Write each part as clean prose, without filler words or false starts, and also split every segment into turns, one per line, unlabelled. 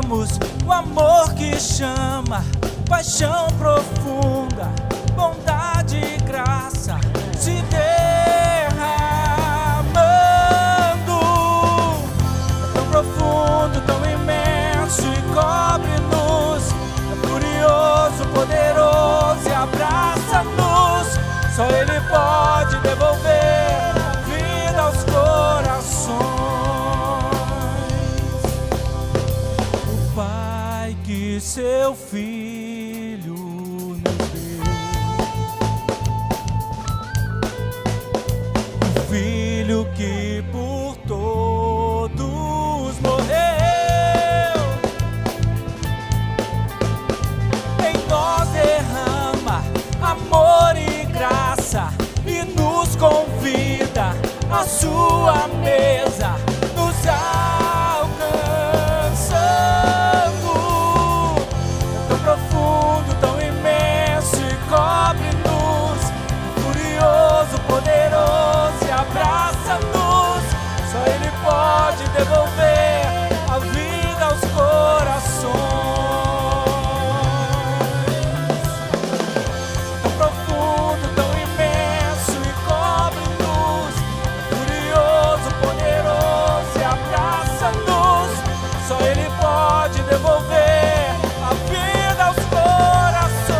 temos o amor que chama, paixão profunda, bondade e graça se derramando. É tão profundo, tão imenso e cobre-nos. É glorioso, poderoso e abraça-nos. Só Ele pode devolver a vida aos corações. O Pai que seu Filho nos deu, o Filho que por todos morreu, em nós derrama amor e graça e nos convida à sua mesa, nos alcançando. Tão profundo, tão imenso e cobre-nos, furioso, poderoso e abraça-nos. Só Ele pode devolver a vida aos corações. Tão profundo, tão imenso e cobre-nos, furioso, poderoso e abraça-nos. Só Ele pode devolver a vida aos corações,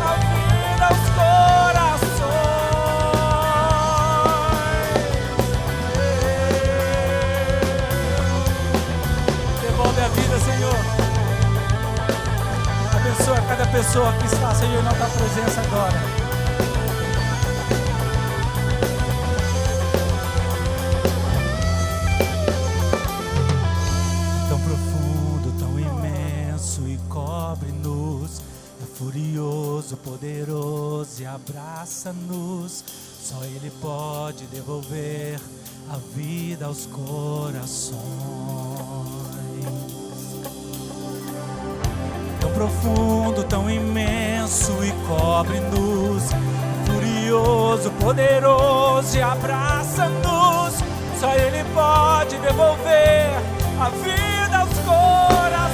a vida aos corações. Devolve a vida, Senhor. Abençoa cada pessoa que está, Senhor, na tua presença agora. Tão profundo, tão imenso e cobre-nos. É furioso, poderoso e abraça-nos. Só Ele pode devolver a vida aos corações. Tão profundo, tão imenso e cobre-nos, furioso, poderoso e abraça-nos. Só Ele pode devolver a vida aos corações.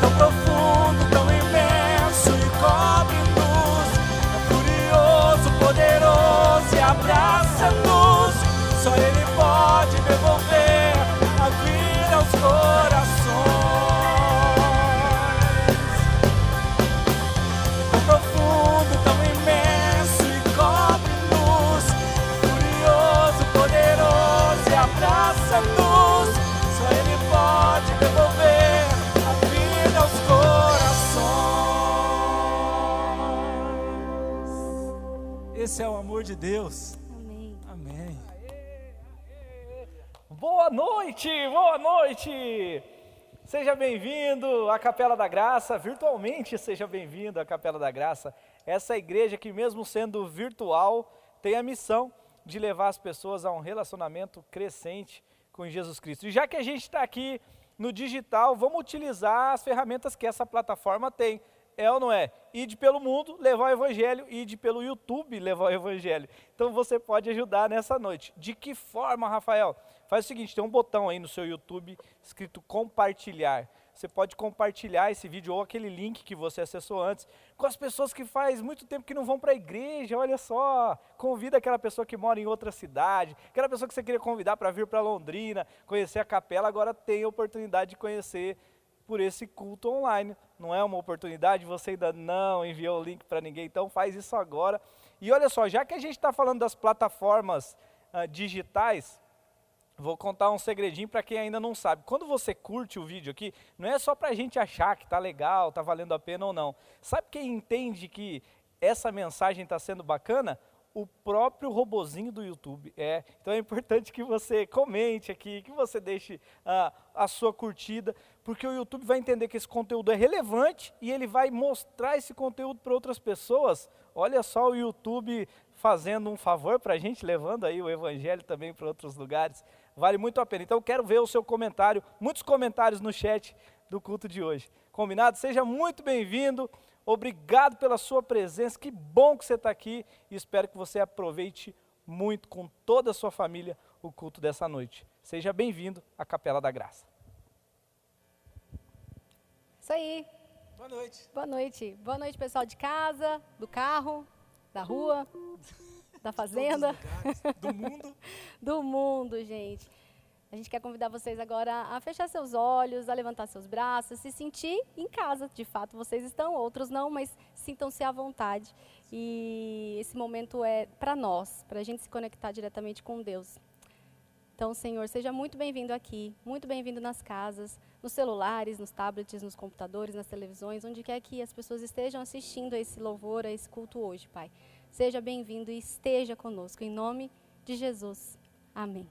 Tão profundo, tão imenso e cobre-nos, furioso, poderoso e abraça-nos. Só Ele pode devolver a vida aos corações. Tão profundo, tão imenso e cobre-nos, furioso, poderoso e abraça-nos. Só Ele pode devolver a vida aos corações. Esse é o amor de Deus.
Amém.
Amém.
Boa noite, boa noite! Seja bem-vindo à Capela da Graça, virtualmente seja bem-vindo à Capela da Graça. Essa igreja que, mesmo sendo virtual, tem a missão de levar as pessoas a um relacionamento crescente com Jesus Cristo. E já que a gente está aqui no digital, vamos utilizar as ferramentas que essa plataforma tem. É ou não é? Ide pelo mundo, levar o evangelho, ide pelo YouTube, levar o evangelho. Então você pode ajudar nessa noite. De que forma, Rafael? Faz o seguinte, tem um botão aí no seu YouTube escrito compartilhar. Você pode compartilhar esse vídeo ou aquele link que você acessou antes com as pessoas que faz muito tempo que não vão para a igreja. Olha só, convida aquela pessoa que mora em outra cidade, aquela pessoa que você queria convidar para vir para Londrina, conhecer a capela, agora tem a oportunidade de conhecer por esse culto online. Não é uma oportunidade? Você ainda não enviou o link para ninguém, então faz isso agora. E olha só, já que a gente está falando das plataformas digitais, vou contar um segredinho para quem ainda não sabe. Quando você curte o vídeo aqui, não é só para a gente achar que está legal, está valendo a pena ou não. Sabe quem entende que essa mensagem está sendo bacana? O próprio robozinho do YouTube. Então é importante que você comente aqui, que você deixe a sua curtida, porque o YouTube vai entender que esse conteúdo é relevante e ele vai mostrar esse conteúdo para outras pessoas. Olha só o YouTube fazendo um favor para a gente, levando aí o evangelho também para outros lugares. Vale muito a pena. Então eu quero ver o seu comentário, muitos comentários no chat do culto de hoje. Combinado? Seja muito bem-vindo. Obrigado pela sua presença, que bom que você está aqui e espero que você aproveite muito com toda a sua família o culto dessa noite. Seja bem-vindo à Capela da Graça.
Isso aí.
Boa noite.
Boa noite. Boa noite, pessoal de casa, do carro, da rua, da fazenda.
Do mundo.
Do mundo, gente. A gente quer convidar vocês agora a fechar seus olhos, a levantar seus braços, se sentir em casa. De fato, vocês estão, outros não, mas sintam-se à vontade. E esse momento é para nós, para a gente se conectar diretamente com Deus. Então, Senhor, seja muito bem-vindo aqui, muito bem-vindo nas casas, nos celulares, nos tablets, nos computadores, nas televisões, onde quer que as pessoas estejam assistindo a esse louvor, a esse culto hoje, Pai. Seja bem-vindo e esteja conosco, em nome de Jesus. Amém.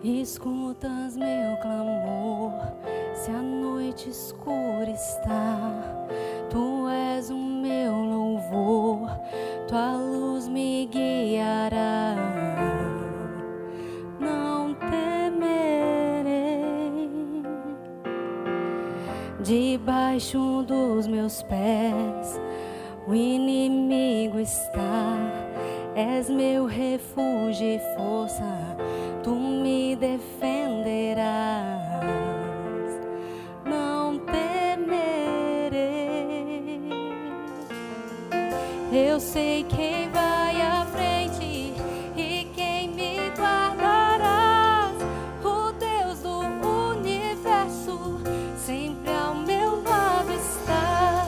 Escutas meu clamor, se a noite escura está, Tu és o meu louvor, Tua luz me guiará. Não temerei, debaixo dos meus pés o inimigo está, és meu refúgio e força, Tu me defenderás. Não temerei, eu sei quem vai à frente e quem me guardarás. O Deus do universo sempre ao meu lado está.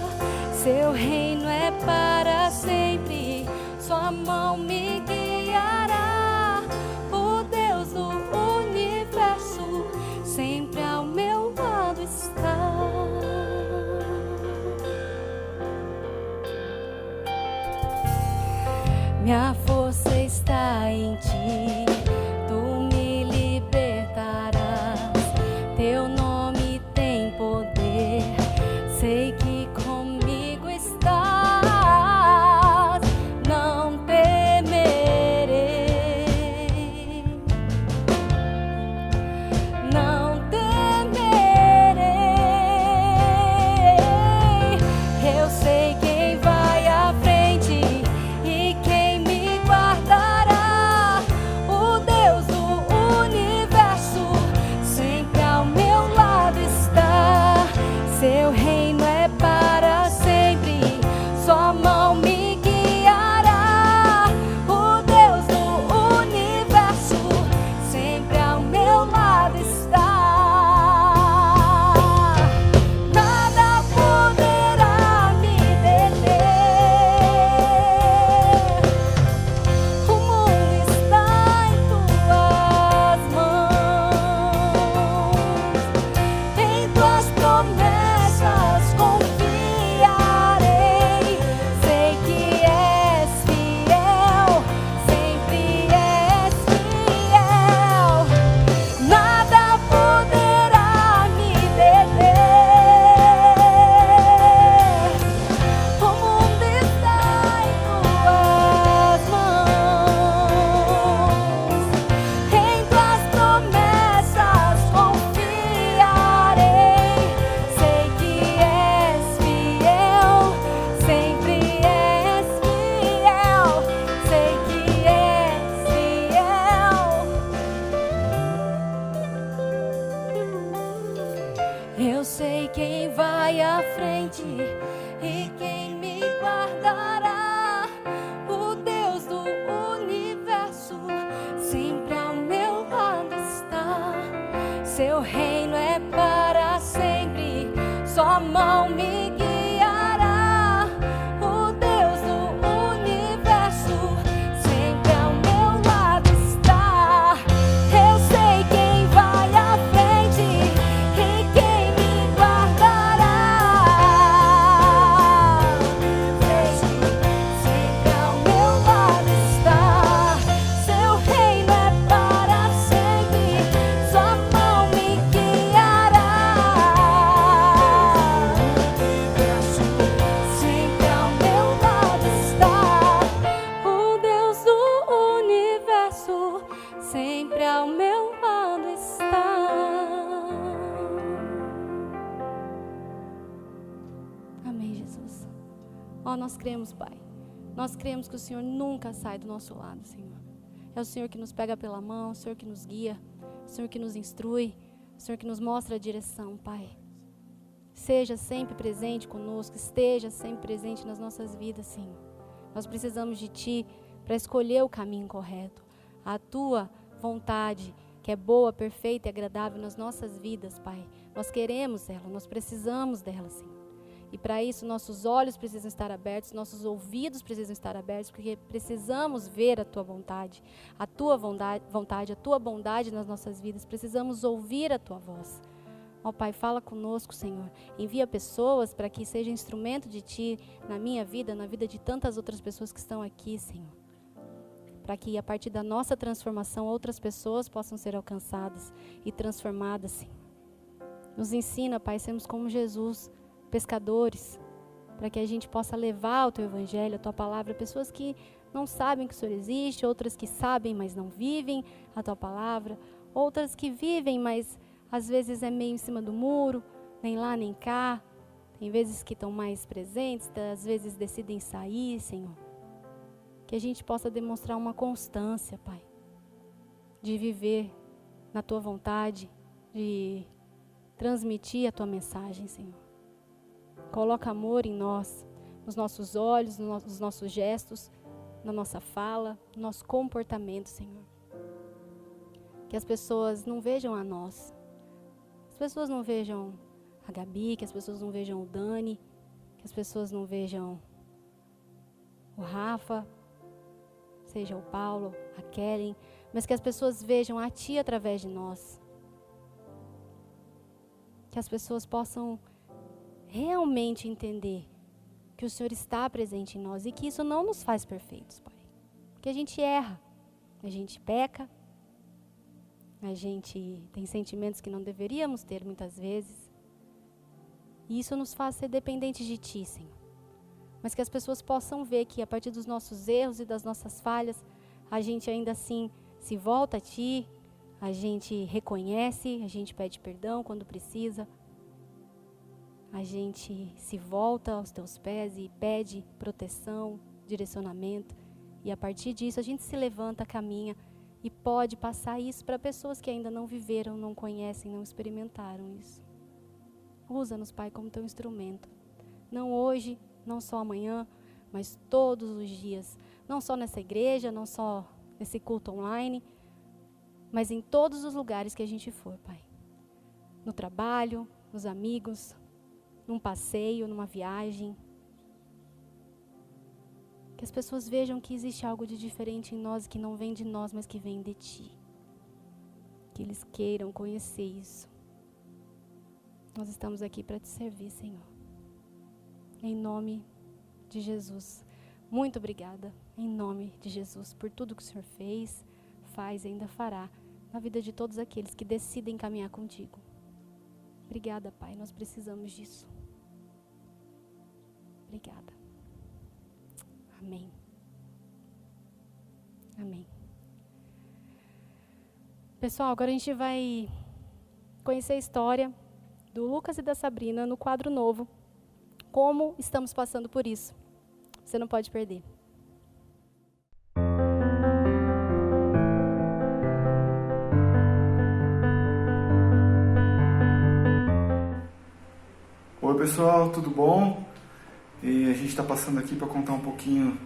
Seu reino é para sempre, Sua mão me guiará. Sempre ao meu lado está. Minha força está em Ti, Tu me libertarás. Teu nome tem poder, sei que comigo estás. Não temerei, não temerei. Eu sei quem vai à frente e quem me guardará. O Deus do universo sempre ao meu lado está. Seu reino é para sempre, Sua mão me guiará. O Deus do universo sempre ao meu lado está. Nada poderá me deter. O mundo está em Tuas mãos. Em Tuas promessas confiarei. Sei que és fiel, sempre és fiel. Nada poderá me deter. O mundo está em Tuas mãos. Em Tuas promessas confiarei. Sei que és fiel, sempre és fiel. Sei que és fiel. Eu sei quem vai à frente e quem me guardará. O Deus do universo sempre ao meu lado está. Seu reino é para sempre, Sua mão me guiará. O Deus do universo sempre ao meu lado está. Eu sei quem vai à frente e quem me guardará. Sempre ao meu lado está. Seu reino é para sempre, Sua mão me guiará. nós cremos, Pai. Nós cremos que o Senhor nunca sai do nosso lado, Senhor. É o Senhor que nos pega pela mão, o Senhor que nos guia, o Senhor que nos instrui, o Senhor que nos mostra a direção, Pai. Seja sempre presente conosco, esteja sempre presente nas nossas vidas, Senhor. Nós precisamos de Ti para escolher o caminho correto. A Tua vontade, que é boa, perfeita e agradável nas nossas vidas, Pai. Nós queremos ela, nós precisamos dela, Senhor. E para isso, nossos olhos precisam estar abertos, nossos ouvidos precisam estar abertos, porque precisamos ver a Tua vontade, a Tua vontade, a Tua bondade nas nossas vidas. Precisamos ouvir a Tua voz. Ó Pai, fala conosco, Senhor. Envia pessoas para que seja instrumento de Ti na minha vida, na vida de tantas outras pessoas que estão aqui, Senhor. Para que a partir da nossa transformação, outras pessoas possam ser alcançadas e transformadas, Senhor. Nos ensina, Pai, sermos como Jesus, pescadores, para que a gente possa levar o Teu Evangelho, a Tua Palavra, a pessoas que não sabem que o Senhor existe, outras que sabem, mas não vivem a Tua Palavra, outras que vivem, mas às vezes é meio em cima do muro, nem lá nem cá. Tem vezes que estão mais presentes, às vezes decidem sair, Senhor. Que a gente possa demonstrar uma constância, Pai, de viver na Tua vontade, de transmitir a Tua mensagem, Senhor. Coloca amor em nós, nos nossos olhos, nos nossos gestos, na nossa fala, no nosso comportamento, Senhor. Que as pessoas não vejam a nós, as pessoas não vejam a Gabi, que as pessoas não vejam o Dani, que as pessoas não vejam o Rafa, seja o Paulo, a Kellen, mas que as pessoas vejam a Ti através de nós. Que as pessoas possam realmente entender que o Senhor está presente em nós e que isso não nos faz perfeitos, Pai. Porque a gente erra, a gente peca, a gente tem sentimentos que não deveríamos ter muitas vezes. E isso nos faz ser dependentes de Ti, Senhor. Mas que as pessoas possam ver que a partir dos nossos erros e das nossas falhas, a gente ainda assim se volta a Ti, a gente reconhece, a gente pede perdão quando precisa, a gente se volta aos Teus pés e pede proteção, direcionamento, e a partir disso a gente se levanta, caminha e pode passar isso para pessoas que ainda não viveram, não conhecem, não experimentaram isso. Usa-nos, Pai, como Teu instrumento, não hoje, não só amanhã, mas todos os dias, não só nessa igreja, não só nesse culto online, mas em todos os lugares que a gente for, Pai. No trabalho, nos amigos, num passeio, numa viagem. Que as pessoas vejam que existe algo de diferente em nós, que não vem de nós, mas que vem de Ti. Que eles queiram conhecer isso. Nós estamos aqui para Te servir, Senhor. Em nome de Jesus. Muito obrigada, em nome de Jesus, por tudo que o Senhor fez, faz e ainda fará na vida de todos aqueles que decidem caminhar contigo. Obrigada, Pai, nós precisamos disso. Obrigada. Amém. Amém. Pessoal, agora a gente vai conhecer a história do Lucas e da Sabrina no quadro novo. Como estamos passando por isso. Você não pode perder.
Oi pessoal, tudo bom? E a gente está passando aqui para contar um pouquinho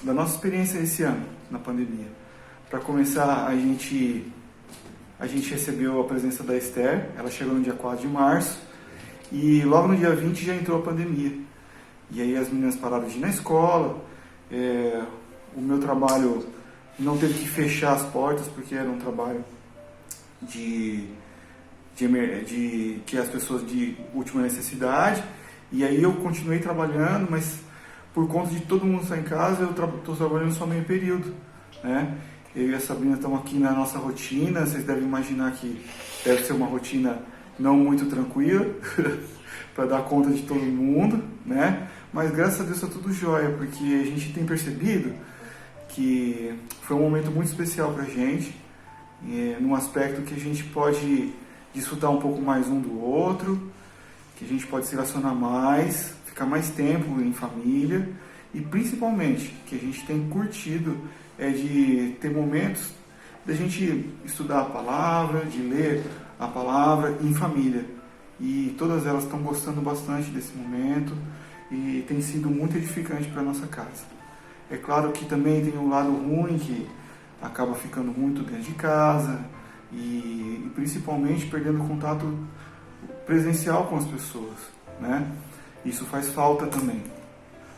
da nossa experiência esse ano, na pandemia. Para começar, a gente recebeu a presença da Esther, ela chegou no dia 4 de março, e logo no dia 20 já entrou a pandemia. E aí as meninas pararam de ir na escola, o meu trabalho não teve que fechar as portas, porque era um trabalho que as pessoas de última necessidade, e aí eu continuei trabalhando, mas por conta de todo mundo estar em casa, eu estou trabalhando só meio período, né? Eu e a Sabrina estamos aqui na nossa rotina, vocês devem imaginar que deve ser uma rotina não muito tranquila, para dar conta de todo mundo, né? Mas graças a Deus está tudo jóia, porque a gente tem percebido que foi um momento muito especial para a gente, num aspecto que a gente pode desfrutar um pouco mais um do outro, que a gente pode se relacionar mais, ficar mais tempo em família e principalmente que a gente tem curtido de ter momentos da gente estudar a palavra, de ler a palavra em família. E todas elas estão gostando bastante desse momento e tem sido muito edificante para a nossa casa. É claro que também tem um lado ruim, que acaba ficando muito dentro de casa e principalmente perdendo contato presencial com as pessoas, né? Isso faz falta também.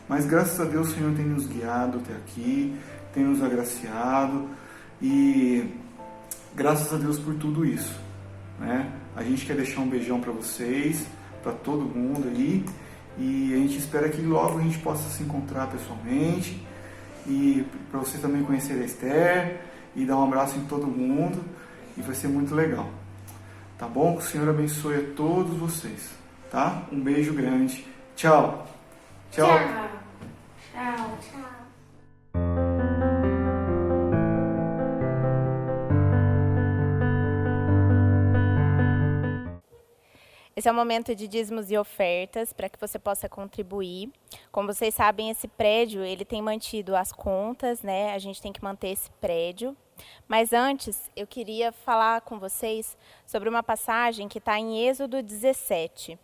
Mas graças a Deus o Senhor tem nos guiado até aqui, tem nos agraciado e graças a Deus por tudo isso, né? A gente quer deixar um beijão para vocês, para todo mundo aí, e a gente espera que logo a gente possa se encontrar pessoalmente e para vocês também conhecerem a Esther e dar um abraço em todo mundo, e vai ser muito legal. Tá bom? Que o Senhor abençoe a todos vocês, tá? Um beijo grande. Tchau. Tchau.
Tchau. Tchau.
Esse é o momento de dízimos e ofertas para que você possa contribuir. Como vocês sabem, esse prédio ele tem mantido as contas, né? A gente tem que manter esse prédio. Mas antes, eu queria falar com vocês sobre uma passagem que está em Êxodo 17,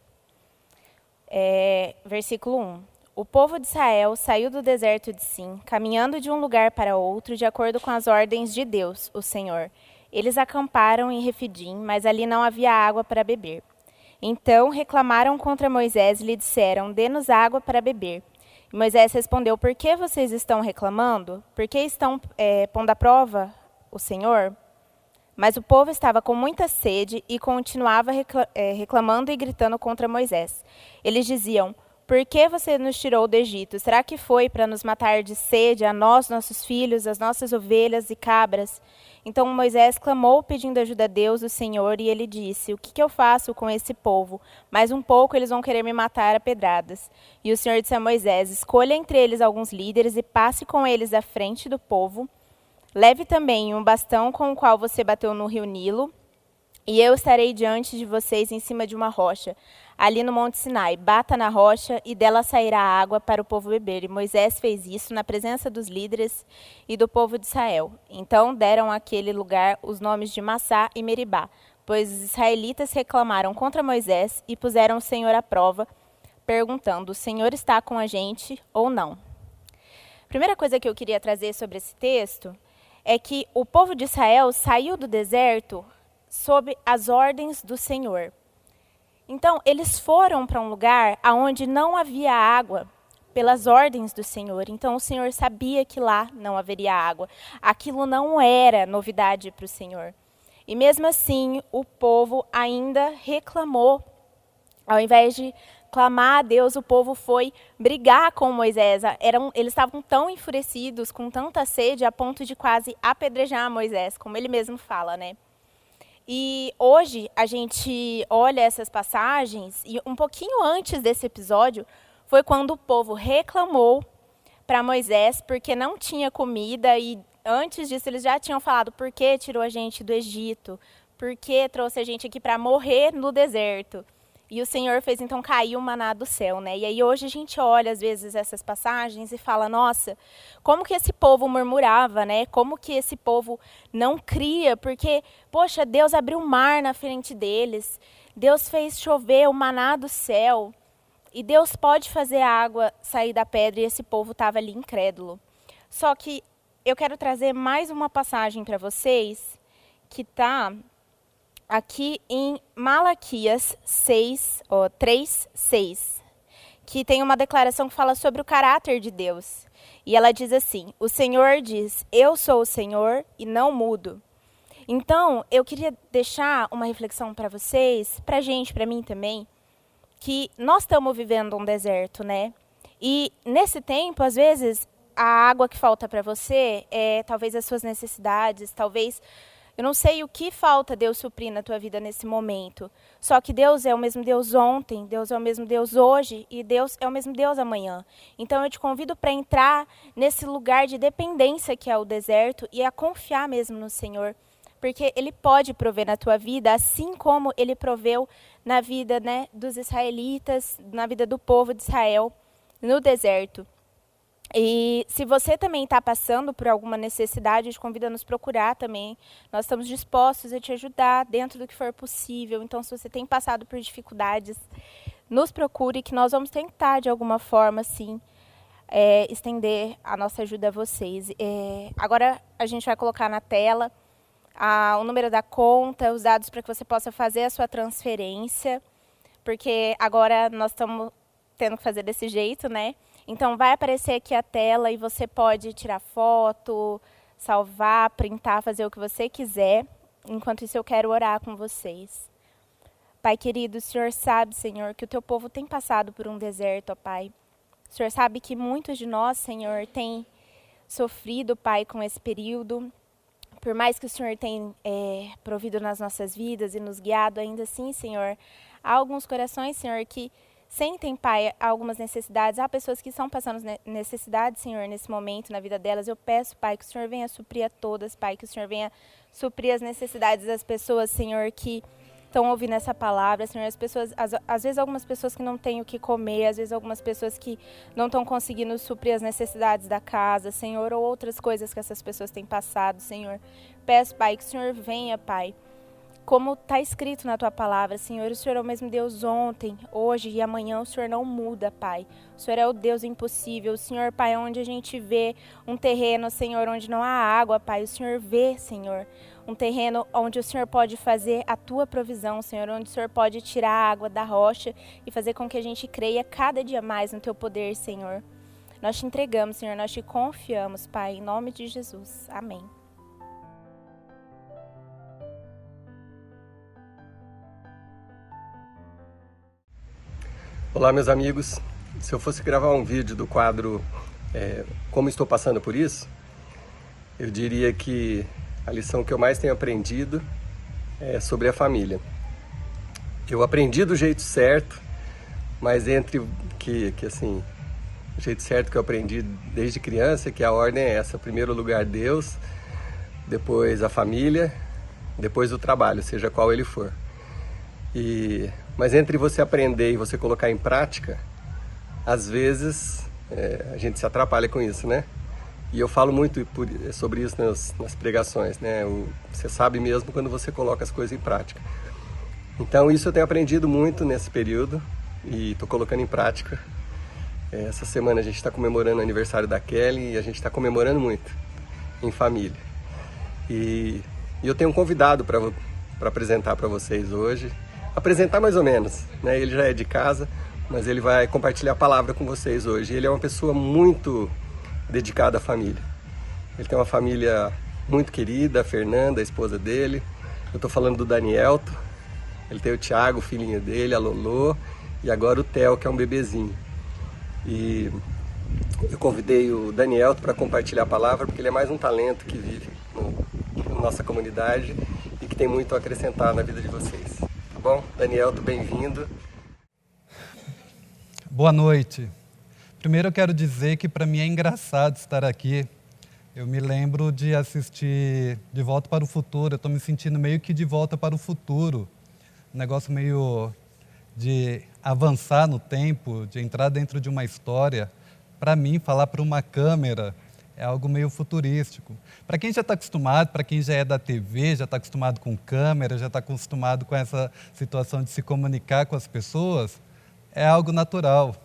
versículo 1. O povo de Israel saiu do deserto de Sim, caminhando de um lugar para outro, de acordo com as ordens de Deus, o Senhor. Eles acamparam em Refidim, mas ali não havia água para beber. Então reclamaram contra Moisés e lhe disseram: dê-nos água para beber. E Moisés respondeu: por que vocês estão reclamando? Por que estão pondo à prova o Senhor? Mas o povo estava com muita sede e continuava reclamando e gritando contra Moisés. Eles diziam: por que você nos tirou do Egito? Será que foi para nos matar de sede, a nós, nossos filhos, as nossas ovelhas e cabras? Então Moisés clamou pedindo ajuda a Deus, o Senhor, e ele disse: o que eu faço com esse povo? Mais um pouco eles vão querer me matar a pedradas. E o Senhor disse a Moisés: escolha entre eles alguns líderes e passe com eles à frente do povo. Leve também um bastão com o qual você bateu no rio Nilo, e eu estarei diante de vocês em cima de uma rocha, ali no Monte Sinai. Bata na rocha e dela sairá água para o povo beber. E Moisés fez isso na presença dos líderes e do povo de Israel. Então deram àquele lugar os nomes de Massá e Meribá, pois os israelitas reclamaram contra Moisés e puseram o Senhor à prova, perguntando: o Senhor está com a gente ou não? A primeira coisa que eu queria trazer sobre esse texto é que o povo de Israel saiu do deserto sob as ordens do Senhor. Então, eles foram para um lugar onde não havia água, pelas ordens do Senhor. Então, o Senhor sabia que lá não haveria água. Aquilo não era novidade para o Senhor. E mesmo assim, o povo ainda reclamou. Ao invés de clamar a Deus, o povo foi brigar com Moisés. Eles estavam tão enfurecidos, com tanta sede, a ponto de quase apedrejar Moisés, como ele mesmo fala, né? E hoje a gente olha essas passagens e um pouquinho antes desse episódio foi quando o povo reclamou para Moisés porque não tinha comida, e antes disso eles já tinham falado: por que tirou a gente do Egito? Por que trouxe a gente aqui para morrer no deserto? E o Senhor fez então cair o maná do céu, né? E aí hoje a gente olha às vezes essas passagens e fala: nossa, como que esse povo murmurava, né? Como que esse povo não cria? Porque, poxa, Deus abriu o mar na frente deles. Deus fez chover o maná do céu. E Deus pode fazer a água sair da pedra, e esse povo estava ali incrédulo. Só que eu quero trazer mais uma passagem para vocês, que está aqui em Malaquias 3:6, que tem uma declaração que fala sobre o caráter de Deus. E ela diz assim: o Senhor diz: eu sou o Senhor e não mudo. Então, eu queria deixar uma reflexão para vocês, para a gente, para mim também, que nós estamos vivendo um deserto, né? E nesse tempo, às vezes, a água que falta para você é talvez as suas necessidades, talvez... Eu não sei o que falta Deus suprir na tua vida nesse momento. Só que Deus é o mesmo Deus ontem, Deus é o mesmo Deus hoje e Deus é o mesmo Deus amanhã. Então eu te convido para entrar nesse lugar de dependência que é o deserto e a confiar mesmo no Senhor porque Ele pode prover na tua vida, assim como Ele proveu na vida, né, dos israelitas, na vida do povo de Israel no deserto. E se você também está passando por alguma necessidade, a gente convida a nos procurar também. Nós estamos dispostos a te ajudar dentro do que for possível. Então, se você tem passado por dificuldades, nos procure, que nós vamos tentar, de alguma forma, sim, estender a nossa ajuda a vocês. Agora, a gente vai colocar na tela o número da conta, os dados para que você possa fazer a sua transferência, porque agora nós estamos tendo que fazer desse jeito, né? Então, vai aparecer aqui a tela e você pode tirar foto, salvar, printar, fazer o que você quiser. Enquanto isso, eu quero orar com vocês. Pai querido, o Senhor sabe, Senhor, que o teu povo tem passado por um deserto, ó Pai. O Senhor sabe que muitos de nós, Senhor, têm sofrido, Pai, com esse período. Por mais que o Senhor tenha provido nas nossas vidas e nos guiado, ainda assim, Senhor, há alguns corações, Senhor, que sentem, Pai, algumas necessidades. Há pessoas que estão passando necessidades, Senhor, nesse momento, na vida delas. Eu peço, Pai, que o Senhor venha suprir a todas, Pai, que o Senhor venha suprir as necessidades das pessoas, Senhor, que estão ouvindo essa palavra, Senhor. As pessoas, às vezes algumas pessoas que não têm o que comer, às vezes algumas pessoas que não estão conseguindo suprir as necessidades da casa, Senhor, ou outras coisas que essas pessoas têm passado, Senhor. Peço, Pai, que o Senhor venha, Pai, como está escrito na Tua palavra, Senhor. O Senhor é o mesmo Deus ontem, hoje e amanhã. O Senhor não muda, Pai. O Senhor é o Deus impossível. O Senhor, Pai, onde a gente vê um terreno, Senhor, onde não há água, Pai, o Senhor vê, Senhor, um terreno onde o Senhor pode fazer a Tua provisão, Senhor, onde o Senhor pode tirar a água da rocha e fazer com que a gente creia cada dia mais no Teu poder, Senhor. Nós te entregamos, Senhor, nós te confiamos, Pai, em nome de Jesus. Amém.
Olá, meus amigos. Se eu fosse gravar um vídeo do quadro Como Estou Passando por Isso, eu diria que a lição que eu mais tenho aprendido é sobre a família. Eu aprendi do jeito certo, mas o jeito certo que eu aprendi desde criança, que a ordem é essa: primeiro lugar Deus, depois a família, depois o trabalho, seja qual ele for. Mas entre você aprender e você colocar em prática, às vezes a gente se atrapalha com isso, né? E eu falo muito sobre isso nas pregações, né? Você sabe mesmo quando você coloca as coisas em prática. Então isso eu tenho aprendido muito nesse período e estou colocando em prática. Essa semana a gente está comemorando o aniversário da Kelly e a gente está comemorando muito em família. E eu tenho um convidado para apresentar para vocês hoje. Apresentar mais ou menos, né? Ele já é de casa, mas ele vai compartilhar a palavra com vocês hoje. Ele é uma pessoa muito dedicada à família. Ele tem uma família muito querida, a Fernanda, a esposa dele. Eu estou falando do Danielto. Ele tem o Thiago, o filhinho dele, a Lolô, e agora o Theo, que é um bebezinho. E eu convidei o Danielto para compartilhar a palavra, porque ele é mais um talento que vive na nossa comunidade e que tem muito a acrescentar na vida de vocês. Bom, Danielto, bem-vindo.
Boa noite. Primeiro eu quero dizer que para mim é engraçado estar aqui. Eu me lembro de assistir De Volta para o Futuro. Eu estou me sentindo meio que de volta para o futuro. Um negócio meio de avançar no tempo, de entrar dentro de uma história. Para mim, falar para uma câmera é algo meio futurístico. Para quem já está acostumado, para quem já é da TV, já está acostumado com câmera, já está acostumado com essa situação de se comunicar com as pessoas, é algo natural.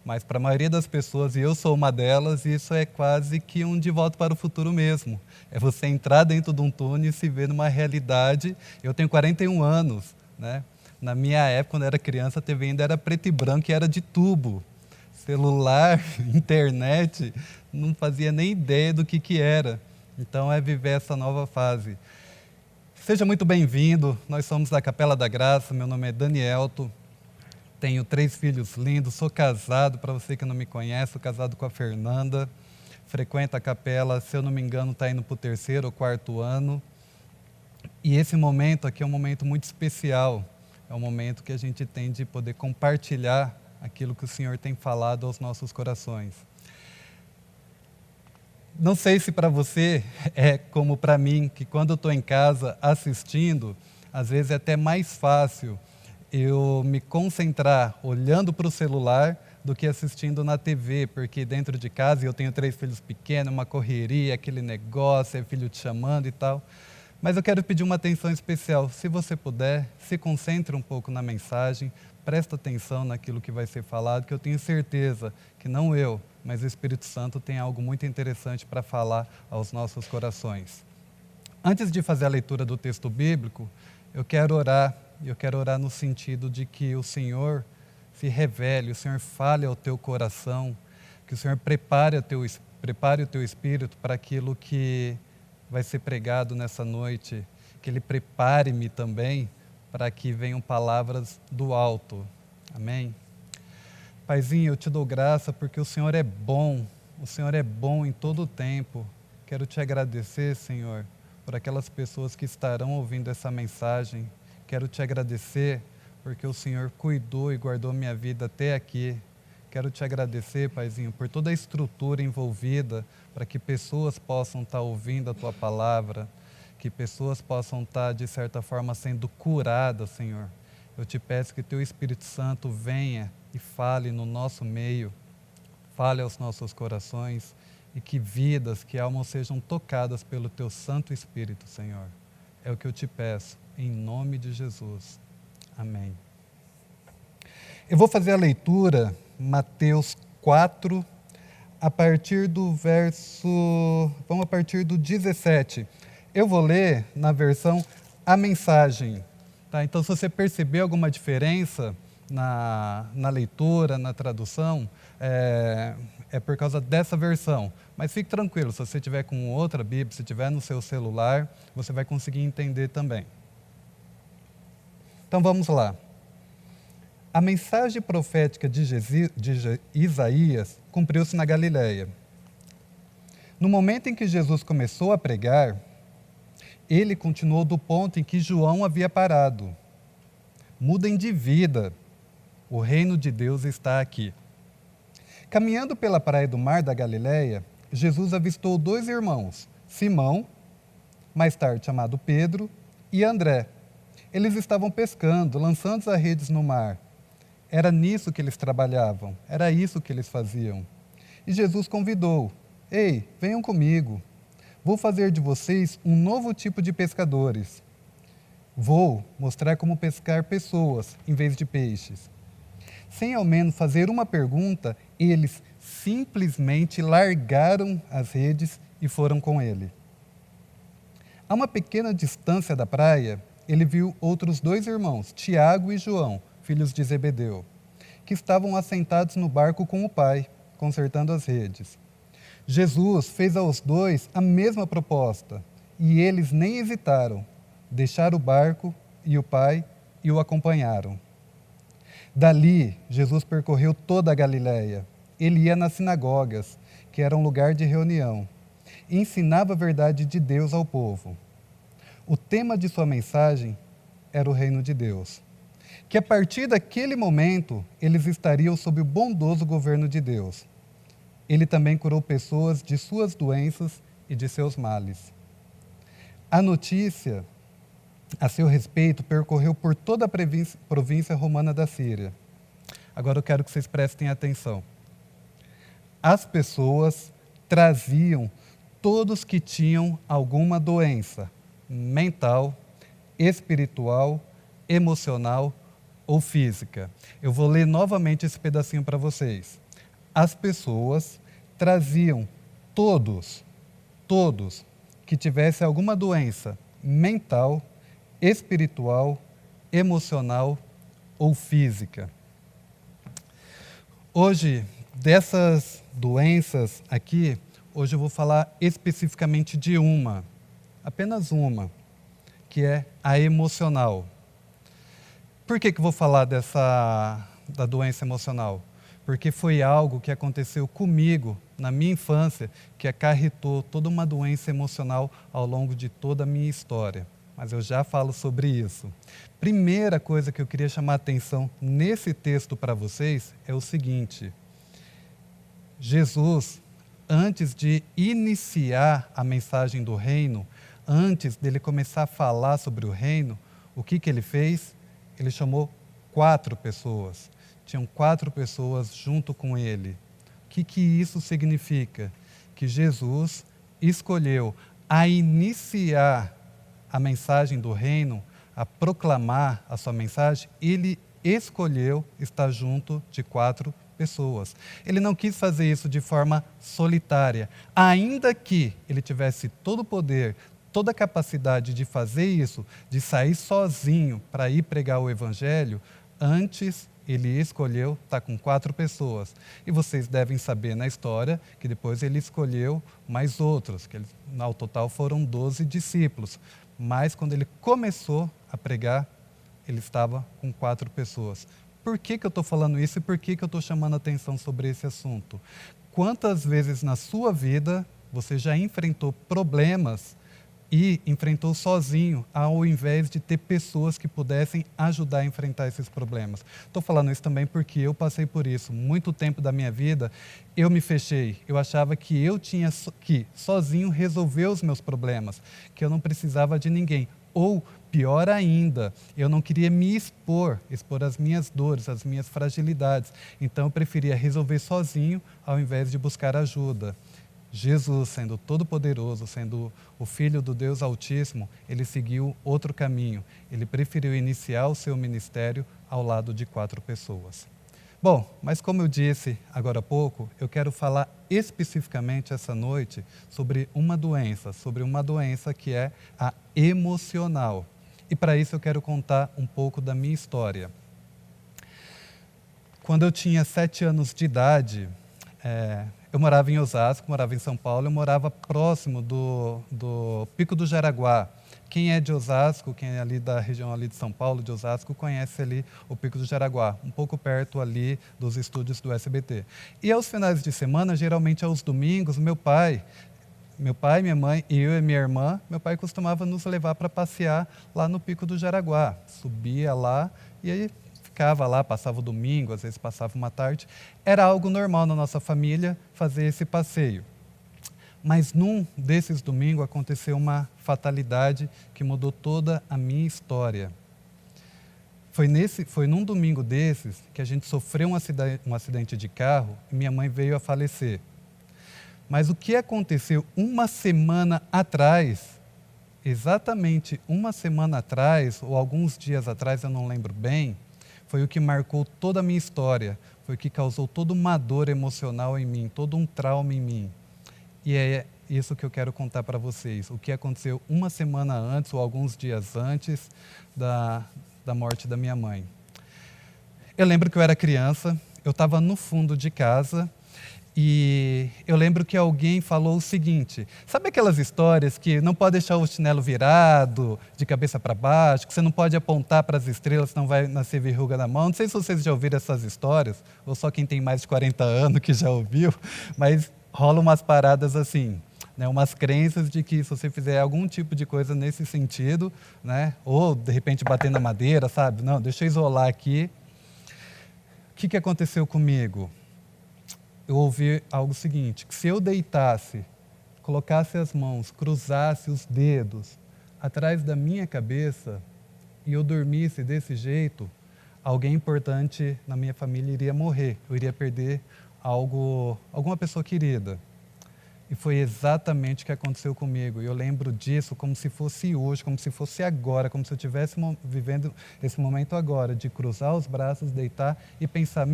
Mas para a maioria das pessoas, e eu sou uma delas, isso é quase que um de volta para o futuro mesmo. É você entrar dentro de um túnel e se ver numa realidade. Eu tenho 41 anos, né? Na minha época, quando eu era criança, a TV ainda era preto e branco e era de tubo. Celular, internet, não fazia nem ideia do que era. Então é viver essa nova fase. Seja muito bem-vindo, nós somos da Capela da Graça, meu nome é Danielto, tenho 3 filhos lindos, sou casado, para você que não me conhece, sou casado com a Fernanda, frequento a capela, se eu não me engano, está indo para o 3º ou 4º ano. E esse momento aqui é um momento muito especial, é um momento que a gente tem de poder compartilhar aquilo que o Senhor tem falado aos nossos corações. Não sei se para você é como para mim, que quando eu estou em casa assistindo, às vezes é até mais fácil eu me concentrar olhando para o celular do que assistindo na TV, porque dentro de casa eu tenho 3 filhos pequenos, uma correria, aquele negócio, é filho te chamando e tal. Mas eu quero pedir uma atenção especial. Se você puder, se concentre um pouco na mensagem, presta atenção naquilo que vai ser falado, que eu tenho certeza que não eu, mas o Espírito Santo tem algo muito interessante para falar aos nossos corações. Antes de fazer a leitura do texto bíblico, eu quero orar no sentido de que o Senhor se revele, o Senhor fale ao teu coração, que o Senhor prepare o teu espírito para aquilo que vai ser pregado nessa noite, que Ele prepare-me também para que venham palavras do alto. Amém? Paizinho, eu te dou graça porque o Senhor é bom em todo o tempo. Quero te agradecer, Senhor, por aquelas pessoas que estarão ouvindo essa mensagem. Quero te agradecer porque o Senhor cuidou e guardou minha vida até aqui. Quero te agradecer, Paizinho, por toda a estrutura envolvida para que pessoas possam estar ouvindo a Tua palavra, que pessoas possam estar, de certa forma, sendo curadas, Senhor. Eu te peço que Teu Espírito Santo venha e fale no nosso meio, fale aos nossos corações e que vidas, que almas sejam tocadas pelo Teu Santo Espírito, Senhor. É o que eu te peço, em nome de Jesus. Amém. Eu vou fazer a leitura, Mateus 4, a partir do 17. Eu vou ler na versão A Mensagem. Tá? Então, se você perceber alguma diferença na leitura, na tradução, é por causa dessa versão. Mas fique tranquilo, se você tiver com outra Bíblia, se tiver no seu celular, você vai conseguir entender também. Então vamos lá. A mensagem profética de Isaías cumpriu-se na Galileia. No momento em que Jesus começou a pregar, ele continuou do ponto em que João havia parado. Mudem de vida, o reino de Deus está aqui. Caminhando pela praia do mar da Galileia, Jesus avistou 2 irmãos, Simão, mais tarde chamado Pedro, e André. Eles estavam pescando, lançando as redes no mar. Era nisso que eles trabalhavam, era isso que eles faziam. E Jesus convidou: ei, venham comigo. Vou fazer de vocês um novo tipo de pescadores. Vou mostrar como pescar pessoas em vez de peixes. Sem ao menos fazer uma pergunta, eles simplesmente largaram as redes e foram com ele. A uma pequena distância da praia, ele viu outros 2 irmãos, Tiago e João, filhos de Zebedeu, que estavam assentados no barco com o pai, consertando as redes. Jesus fez aos 2 a mesma proposta, e eles nem hesitaram, deixaram o barco e o pai e o acompanharam. Dali, Jesus percorreu toda a Galileia. Ele ia nas sinagogas, que era um lugar de reunião, e ensinava a verdade de Deus ao povo. O tema de sua mensagem era o reino de Deus, que a partir daquele momento eles estariam sob o bondoso governo de Deus. Ele também curou pessoas de suas doenças e de seus males. A notícia a seu respeito percorreu por toda a província romana da Síria. Agora eu quero que vocês prestem atenção. As pessoas traziam todos que tinham alguma doença mental, espiritual, emocional ou física. Eu vou ler novamente esse pedacinho para vocês. As pessoas traziam todos que tivessem alguma doença mental, espiritual, emocional ou física. Hoje, dessas doenças aqui, hoje eu vou falar especificamente de uma, apenas uma, que é a emocional. Por que eu vou falar da doença emocional? Porque foi algo que aconteceu comigo na minha infância, que acarretou toda uma doença emocional ao longo de toda a minha história. Mas eu já falo sobre isso. Primeira coisa que eu queria chamar a atenção nesse texto para vocês é o seguinte: Jesus, antes de iniciar a mensagem do reino, antes dele começar a falar sobre o reino, o que ele fez? Ele chamou 4 pessoas. Tinham 4 pessoas junto com ele. O que isso significa? Que Jesus escolheu a iniciar a mensagem do reino, a proclamar a sua mensagem, ele escolheu estar junto de 4 pessoas. Ele não quis fazer isso de forma solitária. Ainda que ele tivesse todo o poder, toda a capacidade de fazer isso, de sair sozinho para ir pregar o evangelho, antes ele escolheu estar com 4 pessoas. E vocês devem saber na história que depois ele escolheu mais outros, que ao total foram 12 discípulos. Mas quando ele começou a pregar, ele estava com 4 pessoas. Por que eu estou falando isso e por que eu estou chamando a atenção sobre esse assunto? Quantas vezes na sua vida você já enfrentou problemas e enfrentou sozinho, ao invés de ter pessoas que pudessem ajudar a enfrentar esses problemas? Estou falando isso também porque eu passei por isso. Muito tempo da minha vida, eu me fechei. Eu achava que eu tinha que sozinho resolver os meus problemas, que eu não precisava de ninguém. Ou, pior ainda, eu não queria me expor as minhas dores, as minhas fragilidades. Então, eu preferia resolver sozinho, ao invés de buscar ajuda. Jesus, sendo todo-poderoso, sendo o Filho do Deus Altíssimo, ele seguiu outro caminho. Ele preferiu iniciar o seu ministério ao lado de 4 pessoas. Bom, mas como eu disse agora há pouco, eu quero falar especificamente essa noite sobre uma doença que é a emocional. E para isso eu quero contar um pouco da minha história. Quando eu tinha 7 anos de idade, eu morava em Osasco, morava em São Paulo, eu morava próximo do Pico do Jaraguá. Quem é de Osasco, quem é ali da região ali de São Paulo, de Osasco, conhece ali o Pico do Jaraguá, um pouco perto ali dos estúdios do SBT. E aos finais de semana, geralmente aos domingos, meu pai, minha mãe, eu e minha irmã, meu pai costumava nos levar para passear lá no Pico do Jaraguá. Subia lá e aí ficava lá, passava o domingo, às vezes passava uma tarde. Era algo normal na nossa família fazer esse passeio. Mas num desses domingos aconteceu uma fatalidade que mudou toda a minha história. Foi num domingo desses que a gente sofreu um acidente de carro e minha mãe veio a falecer. Mas o que aconteceu uma semana atrás, exatamente uma semana atrás, ou alguns dias atrás, eu não lembro bem, foi o que marcou toda a minha história, foi o que causou toda uma dor emocional em mim, todo um trauma em mim. E é isso que eu quero contar para vocês, o que aconteceu uma semana antes ou alguns dias antes da morte da minha mãe. Eu lembro que eu era criança, eu estava no fundo de casa e eu lembro que alguém falou o seguinte: sabe aquelas histórias que não pode deixar o chinelo virado, de cabeça para baixo, que você não pode apontar para as estrelas, senão vai nascer verruga na mão? Não sei se vocês já ouviram essas histórias, ou só quem tem mais de 40 anos que já ouviu, mas rolam umas paradas assim, né, umas crenças de que se você fizer algum tipo de coisa nesse sentido, né, ou de repente bater na madeira, sabe? Não, deixa eu isolar aqui. O que aconteceu comigo? Eu ouvi algo seguinte, que se eu deitasse, colocasse as mãos, cruzasse os dedos atrás da minha cabeça e eu dormisse desse jeito, alguém importante na minha família iria morrer, eu iria perder alguma pessoa querida. E foi exatamente o que aconteceu comigo. Eu lembro disso como se fosse hoje, como se fosse agora, como se eu estivesse vivendo esse momento agora, de cruzar os braços, deitar e pensar,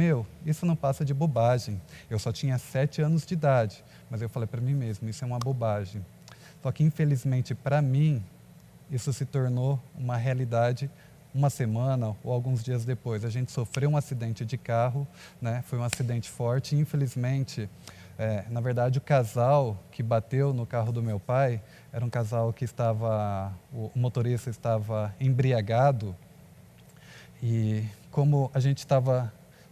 isso não passa de bobagem. Eu só tinha 7 anos de idade, mas eu falei para mim mesmo, isso é uma bobagem. Só que, infelizmente, para mim, isso se tornou uma realidade uma semana ou alguns dias depois. A gente sofreu um acidente de carro, né? Foi um acidente forte, e, infelizmente, na verdade, o casal que bateu no carro do meu pai era um casal que o motorista estava embriagado e como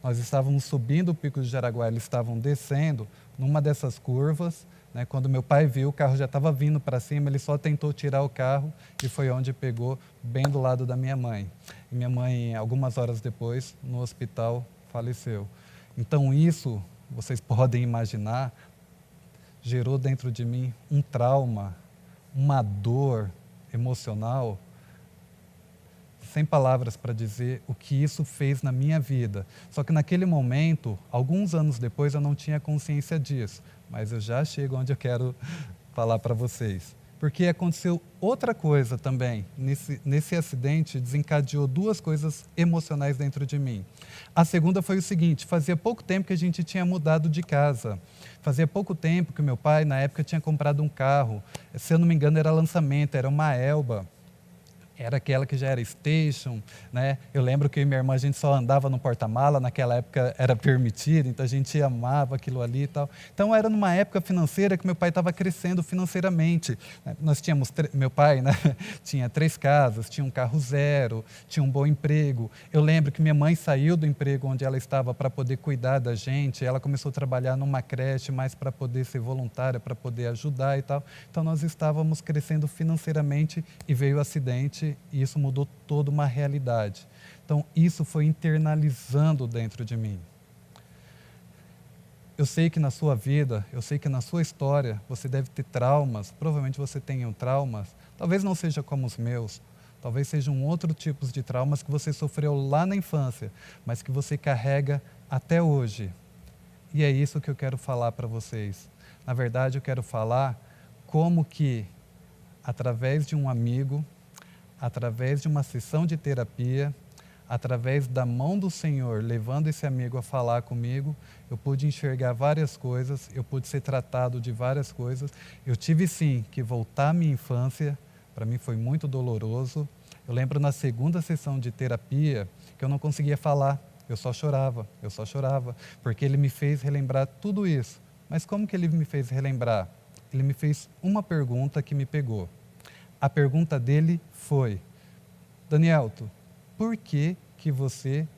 nós estávamos subindo o Pico de Jaraguá, eles estavam descendo numa dessas curvas, né, quando meu pai viu, o carro já estava vindo para cima, ele só tentou tirar o carro e foi onde pegou bem do lado da minha mãe. E minha mãe, algumas horas depois, no hospital, faleceu. Então isso, vocês podem imaginar, gerou dentro de mim um trauma, uma dor emocional, sem palavras para dizer o que isso fez na minha vida. Só que naquele momento, alguns anos depois, eu não tinha consciência disso, mas eu já chego onde eu quero falar para vocês. Porque aconteceu outra coisa também. Nesse acidente, desencadeou duas coisas emocionais dentro de mim. A segunda foi o seguinte: fazia pouco tempo que a gente tinha mudado de casa. Fazia pouco tempo que o meu pai, na época, tinha comprado um carro. Se eu não me engano, era lançamento, era uma Elba. Era aquela que já era station, né? Eu lembro que eu e minha irmã, a gente só andava no porta-mala, naquela época era permitido, então a gente amava aquilo ali e tal. Então era numa época financeira que meu pai estava crescendo financeiramente. Nós tínhamos, meu pai, né, tinha 3 casas, tinha um carro 0, tinha um bom emprego. Eu lembro que minha mãe saiu do emprego onde ela estava para poder cuidar da gente, ela começou a trabalhar numa creche mais para poder ser voluntária, para poder ajudar e tal. Então nós estávamos crescendo financeiramente e veio o acidente, e isso mudou toda uma realidade. Então, isso foi internalizando dentro de mim. Eu sei que na sua vida, eu sei que na sua história, você deve ter traumas, provavelmente você tenha traumas, talvez não seja como os meus, talvez sejam outros tipos de traumas que você sofreu lá na infância, mas que você carrega até hoje. E é isso que eu quero falar para vocês. Na verdade, eu quero falar como que, através de um amigo, através de uma sessão de terapia, através da mão do Senhor, levando esse amigo a falar comigo, eu pude enxergar várias coisas, eu pude ser tratado de várias coisas. Eu tive sim que voltar à minha infância, para mim foi muito doloroso. Eu lembro na segunda sessão de terapia que eu não conseguia falar, eu só chorava, porque ele me fez relembrar tudo isso. Mas como que ele me fez relembrar? Ele me fez uma pergunta que me pegou. A pergunta dele foi: Danielto, por que você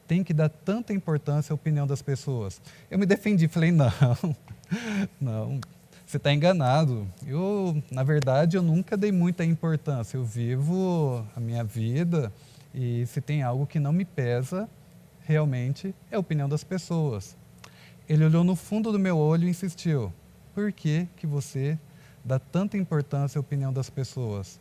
tem que dar tanta importância à opinião das pessoas? Eu me defendi, falei, não, você está enganado. Na verdade, eu nunca dei muita importância. Eu vivo a minha vida e se tem algo que não me pesa, realmente, é a opinião das pessoas. Ele olhou no fundo do meu olho e insistiu: por que você dá tanta importância à opinião das pessoas?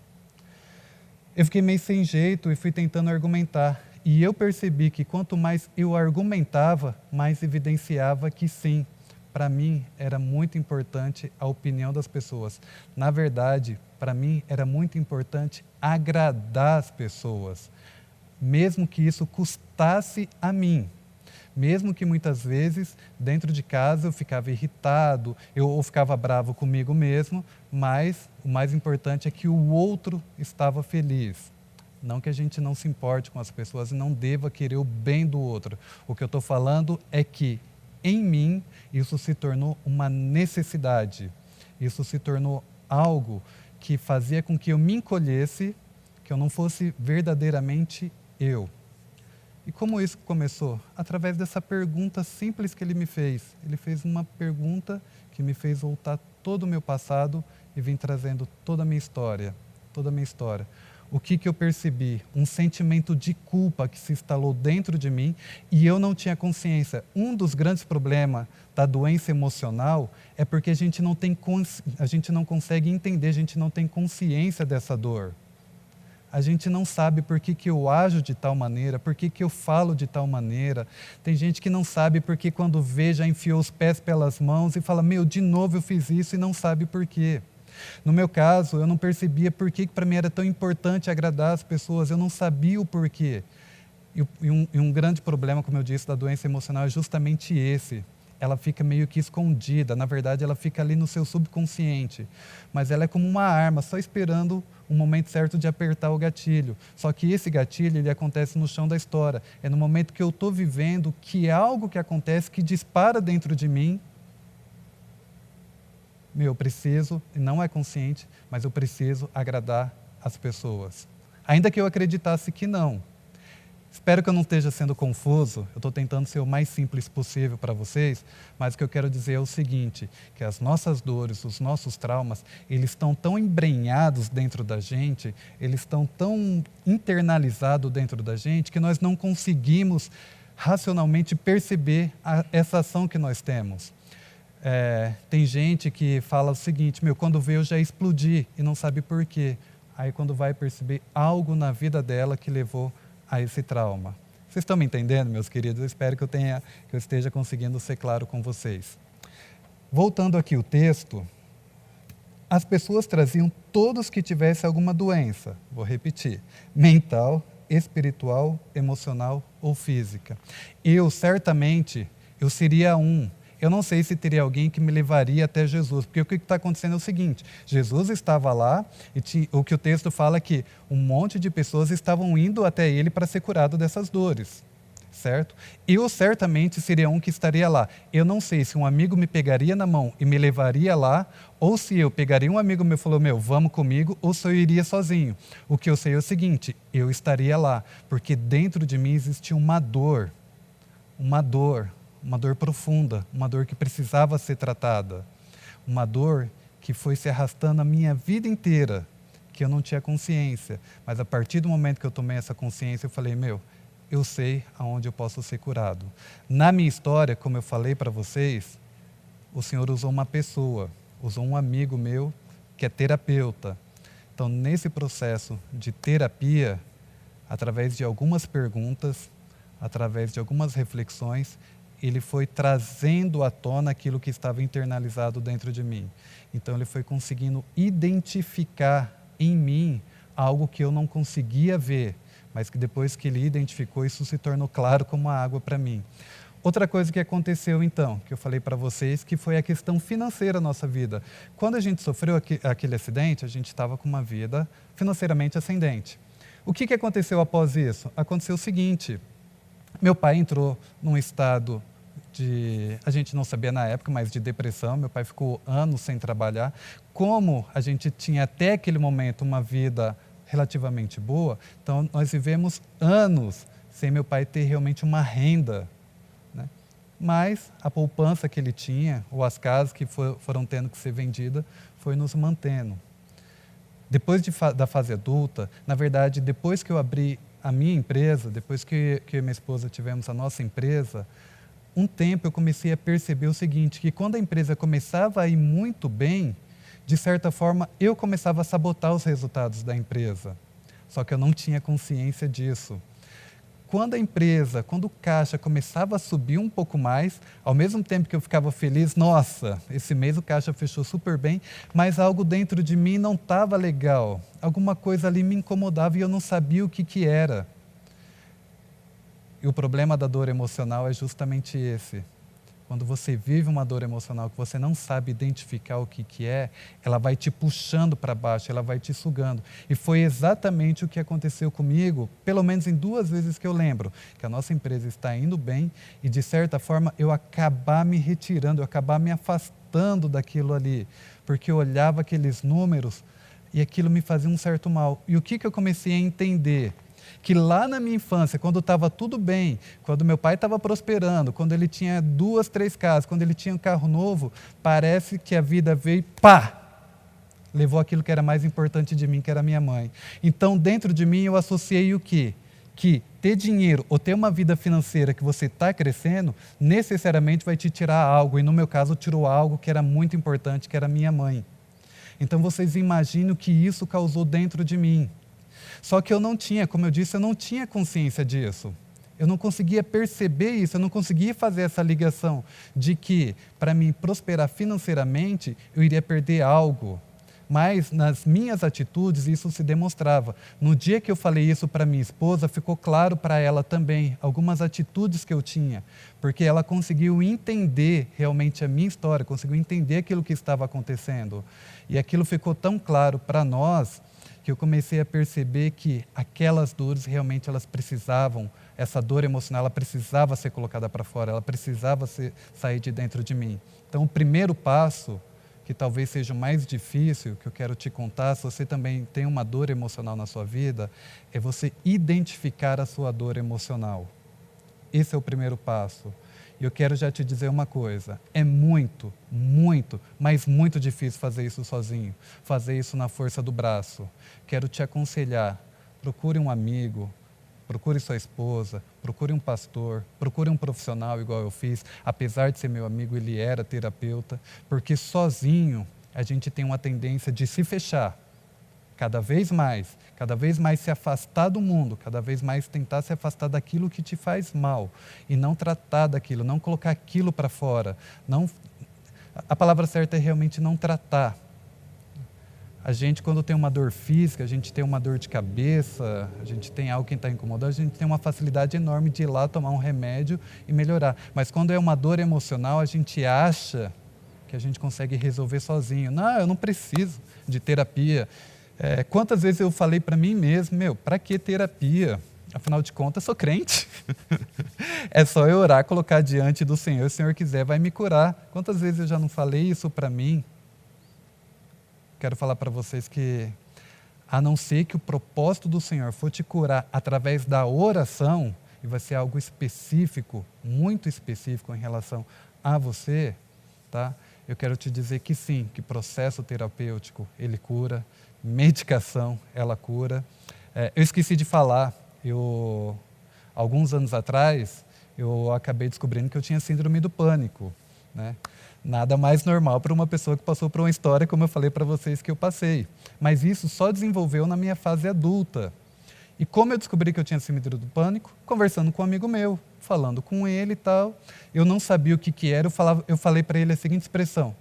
Eu fiquei meio sem jeito e fui tentando argumentar. E eu percebi que quanto mais eu argumentava, mais evidenciava que sim, para mim era muito importante a opinião das pessoas. Na verdade, para mim era muito importante agradar as pessoas, mesmo que isso custasse a mim. Mesmo que muitas vezes, dentro de casa, eu ficava irritado, ou ficava bravo comigo mesmo, mas o mais importante é que o outro estava feliz. Não que a gente não se importe com as pessoas e não deva querer o bem do outro. O que eu estou falando é que, em mim, isso se tornou uma necessidade. Isso se tornou algo que fazia com que eu me encolhesse, que eu não fosse verdadeiramente eu. E como isso começou? Através dessa pergunta simples que ele me fez. Ele fez uma pergunta que me fez voltar todo o meu passado e vim trazendo toda a minha história. O que eu percebi? Um sentimento de culpa que se instalou dentro de mim e eu não tinha consciência. Um dos grandes problemas da doença emocional é porque a gente não consegue entender, a gente não tem consciência dessa dor. A gente não sabe por que eu ajo de tal maneira, por que eu falo de tal maneira. Tem gente que não sabe porque quando vê já enfiou os pés pelas mãos e fala, de novo eu fiz isso, e não sabe por quê. No meu caso, eu não percebia por que para mim era tão importante agradar as pessoas, eu não sabia o porquê. E um grande problema, como eu disse, da doença emocional é justamente esse. Ela fica meio que escondida, na verdade ela fica ali no seu subconsciente, mas ela é como uma arma, só esperando o momento certo de apertar o gatilho. Só que esse gatilho, ele acontece no chão da história, é no momento que eu estou vivendo, que é algo que acontece, que dispara dentro de mim, eu preciso, e não é consciente, mas eu preciso agradar as pessoas. Ainda que eu acreditasse que não. Espero que eu não esteja sendo confuso, eu estou tentando ser o mais simples possível para vocês, mas o que eu quero dizer é o seguinte, que as nossas dores, os nossos traumas, eles estão tão embrenhados dentro da gente, eles estão tão internalizados dentro da gente, que nós não conseguimos racionalmente perceber essa ação que nós temos. Tem gente que fala o seguinte, quando vê eu já explodi e não sabe por quê. Aí quando vai perceber algo na vida dela que levou a esse trauma. Vocês estão me entendendo, meus queridos? Eu espero que eu esteja conseguindo ser claro com vocês. Voltando aqui o texto, as pessoas traziam todos que tivessem alguma doença, vou repetir, mental, espiritual, emocional ou física. Certamente, eu seria um. Eu não sei se teria alguém que me levaria até Jesus, porque o que está acontecendo é o seguinte, Jesus estava lá, e o que o texto fala é que um monte de pessoas estavam indo até ele para ser curado dessas dores, certo? Eu certamente seria um que estaria lá. Eu não sei se um amigo me pegaria na mão e me levaria lá, ou se eu pegaria um amigo meu e falou, vamos comigo, ou se eu iria sozinho. O que eu sei é o seguinte, eu estaria lá, porque dentro de mim existia uma dor profunda, uma dor que precisava ser tratada, uma dor que foi se arrastando a minha vida inteira, que eu não tinha consciência, mas a partir do momento que eu tomei essa consciência, eu falei, eu sei aonde eu posso ser curado. Na minha história, como eu falei para vocês, o Senhor usou uma pessoa, usou um amigo meu que é terapeuta. Então, nesse processo de terapia, através de algumas perguntas, através de algumas reflexões, ele foi trazendo à tona aquilo que estava internalizado dentro de mim. Então, ele foi conseguindo identificar em mim algo que eu não conseguia ver, mas que depois que ele identificou, isso se tornou claro como a água para mim. Outra coisa que aconteceu, então, que eu falei para vocês, que foi a questão financeira da nossa vida. Quando a gente sofreu aquele acidente, a gente estava com uma vida financeiramente ascendente. O que aconteceu após isso? Aconteceu o seguinte, meu pai entrou num estado a gente não sabia na época, mas de depressão. Meu pai ficou anos sem trabalhar. Como a gente tinha até aquele momento uma vida relativamente boa, então nós vivemos anos sem meu pai ter realmente uma renda, né? Mas a poupança que ele tinha, ou as casas que foram tendo que ser vendidas, foi nos mantendo. Depois da fase adulta, na verdade, depois que eu abri a minha empresa, depois que eu e minha esposa tivemos a nossa empresa, um tempo eu comecei a perceber o seguinte, que quando a empresa começava a ir muito bem, de certa forma, eu começava a sabotar os resultados da empresa. Só que eu não tinha consciência disso. Quando o caixa começava a subir um pouco mais, ao mesmo tempo que eu ficava feliz, nossa, esse mês o caixa fechou super bem, mas algo dentro de mim não estava legal. Alguma coisa ali me incomodava e eu não sabia o que era. E o problema da dor emocional é justamente esse. Quando você vive uma dor emocional que você não sabe identificar o que é, ela vai te puxando para baixo, ela vai te sugando. E foi exatamente o que aconteceu comigo, pelo menos em 2 vezes que eu lembro, que a nossa empresa está indo bem e, de certa forma, eu acabar me retirando, eu acabar me afastando daquilo ali, porque eu olhava aqueles números e aquilo me fazia um certo mal. E o que eu comecei a entender? Que lá na minha infância, quando estava tudo bem, quando meu pai estava prosperando, quando ele tinha 2, 3 casas, quando ele tinha um carro novo, parece que a vida veio e pá! Levou aquilo que era mais importante de mim, que era a minha mãe. Então, dentro de mim, eu associei o quê? Que ter dinheiro ou ter uma vida financeira que você está crescendo, necessariamente vai te tirar algo. E no meu caso, tirou algo que era muito importante, que era a minha mãe. Então, vocês imaginam o que isso causou dentro de mim. Só que eu não tinha, como eu disse, eu não tinha consciência disso. Eu não conseguia perceber isso, eu não conseguia fazer essa ligação de que, para mim prosperar financeiramente, eu iria perder algo. Mas, nas minhas atitudes, isso se demonstrava. No dia que eu falei isso para minha esposa, ficou claro para ela também algumas atitudes que eu tinha, porque ela conseguiu entender realmente a minha história, conseguiu entender aquilo que estava acontecendo. E aquilo ficou tão claro para nós, que eu comecei a perceber que aquelas dores realmente elas precisavam, essa dor emocional, ela precisava ser colocada para fora, ela precisava sair de dentro de mim. Então, o primeiro passo, que talvez seja o mais difícil, que eu quero te contar, se você também tem uma dor emocional na sua vida, é você identificar a sua dor emocional. Esse é o primeiro passo. E eu quero já te dizer uma coisa, é muito, mas muito difícil fazer isso sozinho, fazer isso na força do braço. Quero te aconselhar, procure um amigo, procure sua esposa, procure um pastor, procure um profissional igual eu fiz. Apesar de ser meu amigo, ele era terapeuta, porque sozinho a gente tem uma tendência de se fechar. Cada vez mais se afastar do mundo, cada vez mais tentar se afastar daquilo que te faz mal e não tratar daquilo, não colocar aquilo para fora. A palavra certa é realmente não tratar. A gente, quando tem uma dor física, a gente tem uma dor de cabeça, a gente tem algo que está incomodando, a gente tem uma facilidade enorme de ir lá tomar um remédio e melhorar. Mas quando é uma dor emocional, a gente acha que a gente consegue resolver sozinho. Não, eu não preciso de terapia. Quantas vezes eu falei para mim mesmo, para que terapia? Afinal de contas, eu sou crente. É só eu orar, colocar diante do Senhor, se o Senhor quiser, vai me curar. Quantas vezes eu já não falei isso para mim? Quero falar para vocês que, a não ser que o propósito do Senhor for te curar através da oração, e vai ser algo específico, muito específico em relação a você, tá? Eu quero te dizer que sim, que processo terapêutico, ele cura, medicação, ela cura. Eu esqueci de falar, alguns anos atrás, eu acabei descobrindo que eu tinha síndrome do pânico, né? Nada mais normal para uma pessoa que passou por uma história, como eu falei para vocês que eu passei. Mas isso só desenvolveu na minha fase adulta. E como eu descobri que eu tinha síndrome do pânico? Conversando com um amigo meu, falando com ele e tal. Eu não sabia o que era, eu falei para ele a seguinte expressão: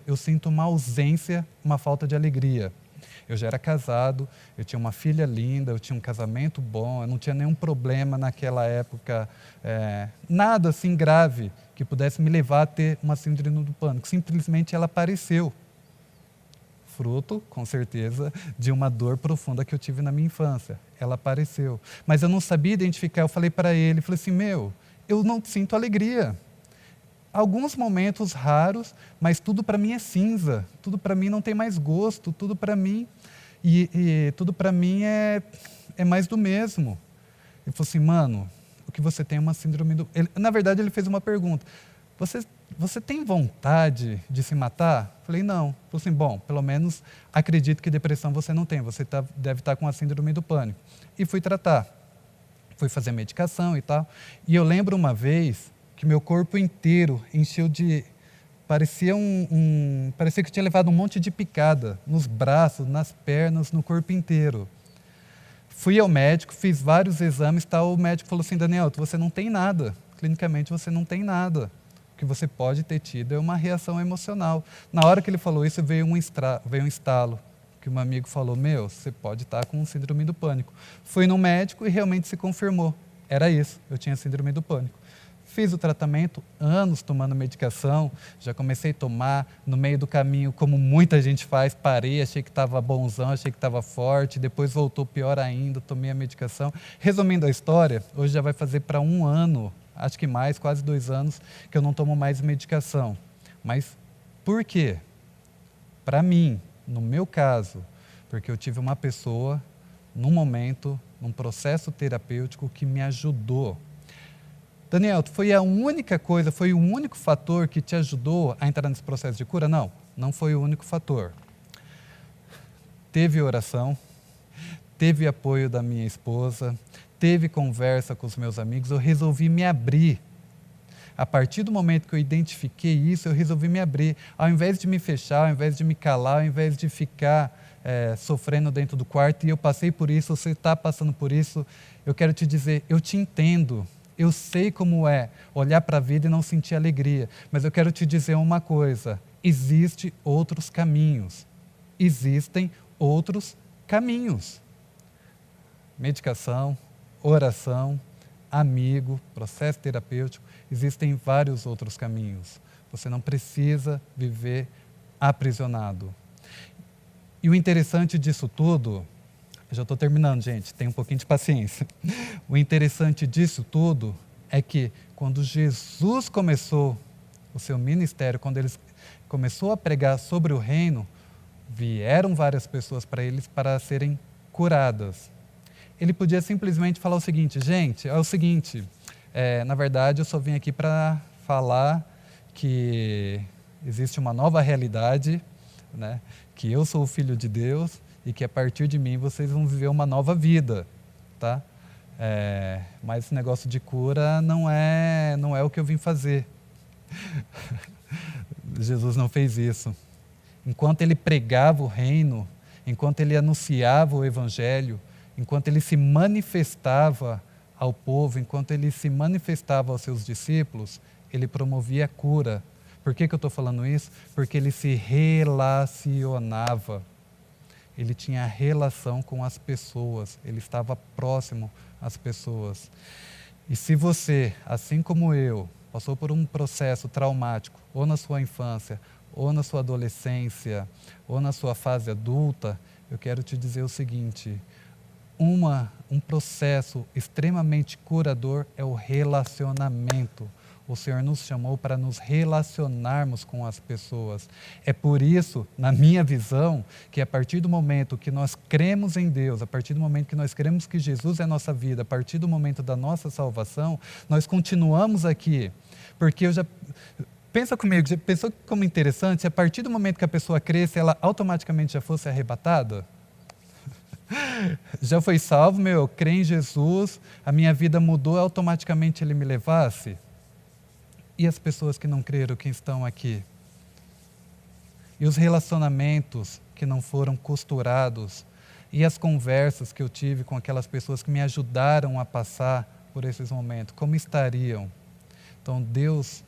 eu sinto uma ausência, uma falta de alegria. Eu já era casado, eu tinha uma filha linda, eu tinha um casamento bom, eu não tinha nenhum problema naquela época, nada assim grave que pudesse me levar a ter uma síndrome do pânico. Simplesmente ela apareceu. Fruto, com certeza, de uma dor profunda que eu tive na minha infância. Ela apareceu. Mas eu não sabia identificar, eu falei para ele, falei assim, eu não sinto alegria. Alguns momentos raros, mas tudo para mim é cinza, tudo para mim não tem mais gosto, tudo para mim tudo para mim é mais do mesmo. Ele falou assim, o que você tem é uma síndrome do... Na verdade, ele fez uma pergunta, você tem vontade de se matar? Eu falei, não. Ele falou assim, pelo menos acredito que depressão você não tem, você deve estar com a síndrome do pânico. E fui tratar, fui fazer medicação e tal, e eu lembro uma vez que meu corpo inteiro encheu de... Parecia que eu tinha levado um monte de picada nos braços, nas pernas, no corpo inteiro. Fui ao médico, fiz vários exames, o médico falou assim, Daniel, você não tem nada, clinicamente você não tem nada. O que você pode ter tido é uma reação emocional. Na hora que ele falou isso, veio um estalo, que um amigo falou, você pode estar com síndrome do pânico. Fui no médico e realmente se confirmou. Era isso, eu tinha síndrome do pânico. Fiz o tratamento, anos tomando medicação, já comecei a tomar, no meio do caminho, como muita gente faz, parei, achei que estava bonzão, achei que estava forte, depois voltou pior ainda, tomei a medicação. Resumindo a história, hoje já vai fazer para 1 ano, acho que mais, quase 2 anos, que eu não tomo mais medicação. Mas por quê? Para mim, no meu caso, porque eu tive uma pessoa, num momento, num processo terapêutico que me ajudou. Daniel, foi a única coisa, foi o único fator que te ajudou a entrar nesse processo de cura? Não, não foi o único fator. Teve oração, teve apoio da minha esposa, teve conversa com os meus amigos, eu resolvi me abrir. A partir do momento que eu identifiquei isso, eu resolvi me abrir. Ao invés de me fechar, ao invés de me calar, ao invés de ficar sofrendo dentro do quarto, e eu passei por isso, você está passando por isso, eu quero te dizer, eu te entendo. Eu sei como é olhar para a vida e não sentir alegria, mas eu quero te dizer uma coisa, existem outros caminhos. Existem outros caminhos. Medicação, oração, amigo, processo terapêutico, existem vários outros caminhos. Você não precisa viver aprisionado. E o interessante disso tudo... Já estou terminando, gente, tenha um pouquinho de paciência. O interessante disso tudo é que quando Jesus começou o seu ministério, quando ele começou a pregar sobre o reino, vieram várias pessoas para eles para serem curadas. Ele podia simplesmente falar o seguinte, gente, é o seguinte, na verdade eu só vim aqui para falar que existe uma nova realidade, né, que eu sou o Filho de Deus, e que a partir de mim vocês vão viver uma nova vida, tá? Mas esse negócio de cura não é o que eu vim fazer. Jesus não fez isso. Enquanto ele pregava o reino, enquanto ele anunciava o evangelho, enquanto ele se manifestava ao povo, enquanto ele se manifestava aos seus discípulos, ele promovia a cura. Por que eu estou falando isso? Porque ele se relacionava. Ele tinha relação com as pessoas, ele estava próximo às pessoas. E se você, assim como eu, passou por um processo traumático, ou na sua infância, ou na sua adolescência, ou na sua fase adulta, eu quero te dizer o seguinte: um processo extremamente curador é o relacionamento. O Senhor nos chamou para nos relacionarmos com as pessoas. É por isso, na minha visão, que a partir do momento que nós cremos em Deus, a partir do momento que nós cremos que Jesus é a nossa vida, a partir do momento da nossa salvação, nós continuamos aqui. Porque pensa comigo, já pensou como interessante, se a partir do momento que a pessoa cresce, ela automaticamente já fosse arrebatada? Já foi salvo, eu creio em Jesus, a minha vida mudou, automaticamente ele me levasse? E as pessoas que não creram, que estão aqui? E os relacionamentos que não foram costurados? E as conversas que eu tive com aquelas pessoas que me ajudaram a passar por esses momentos, como estariam? Então, Deus,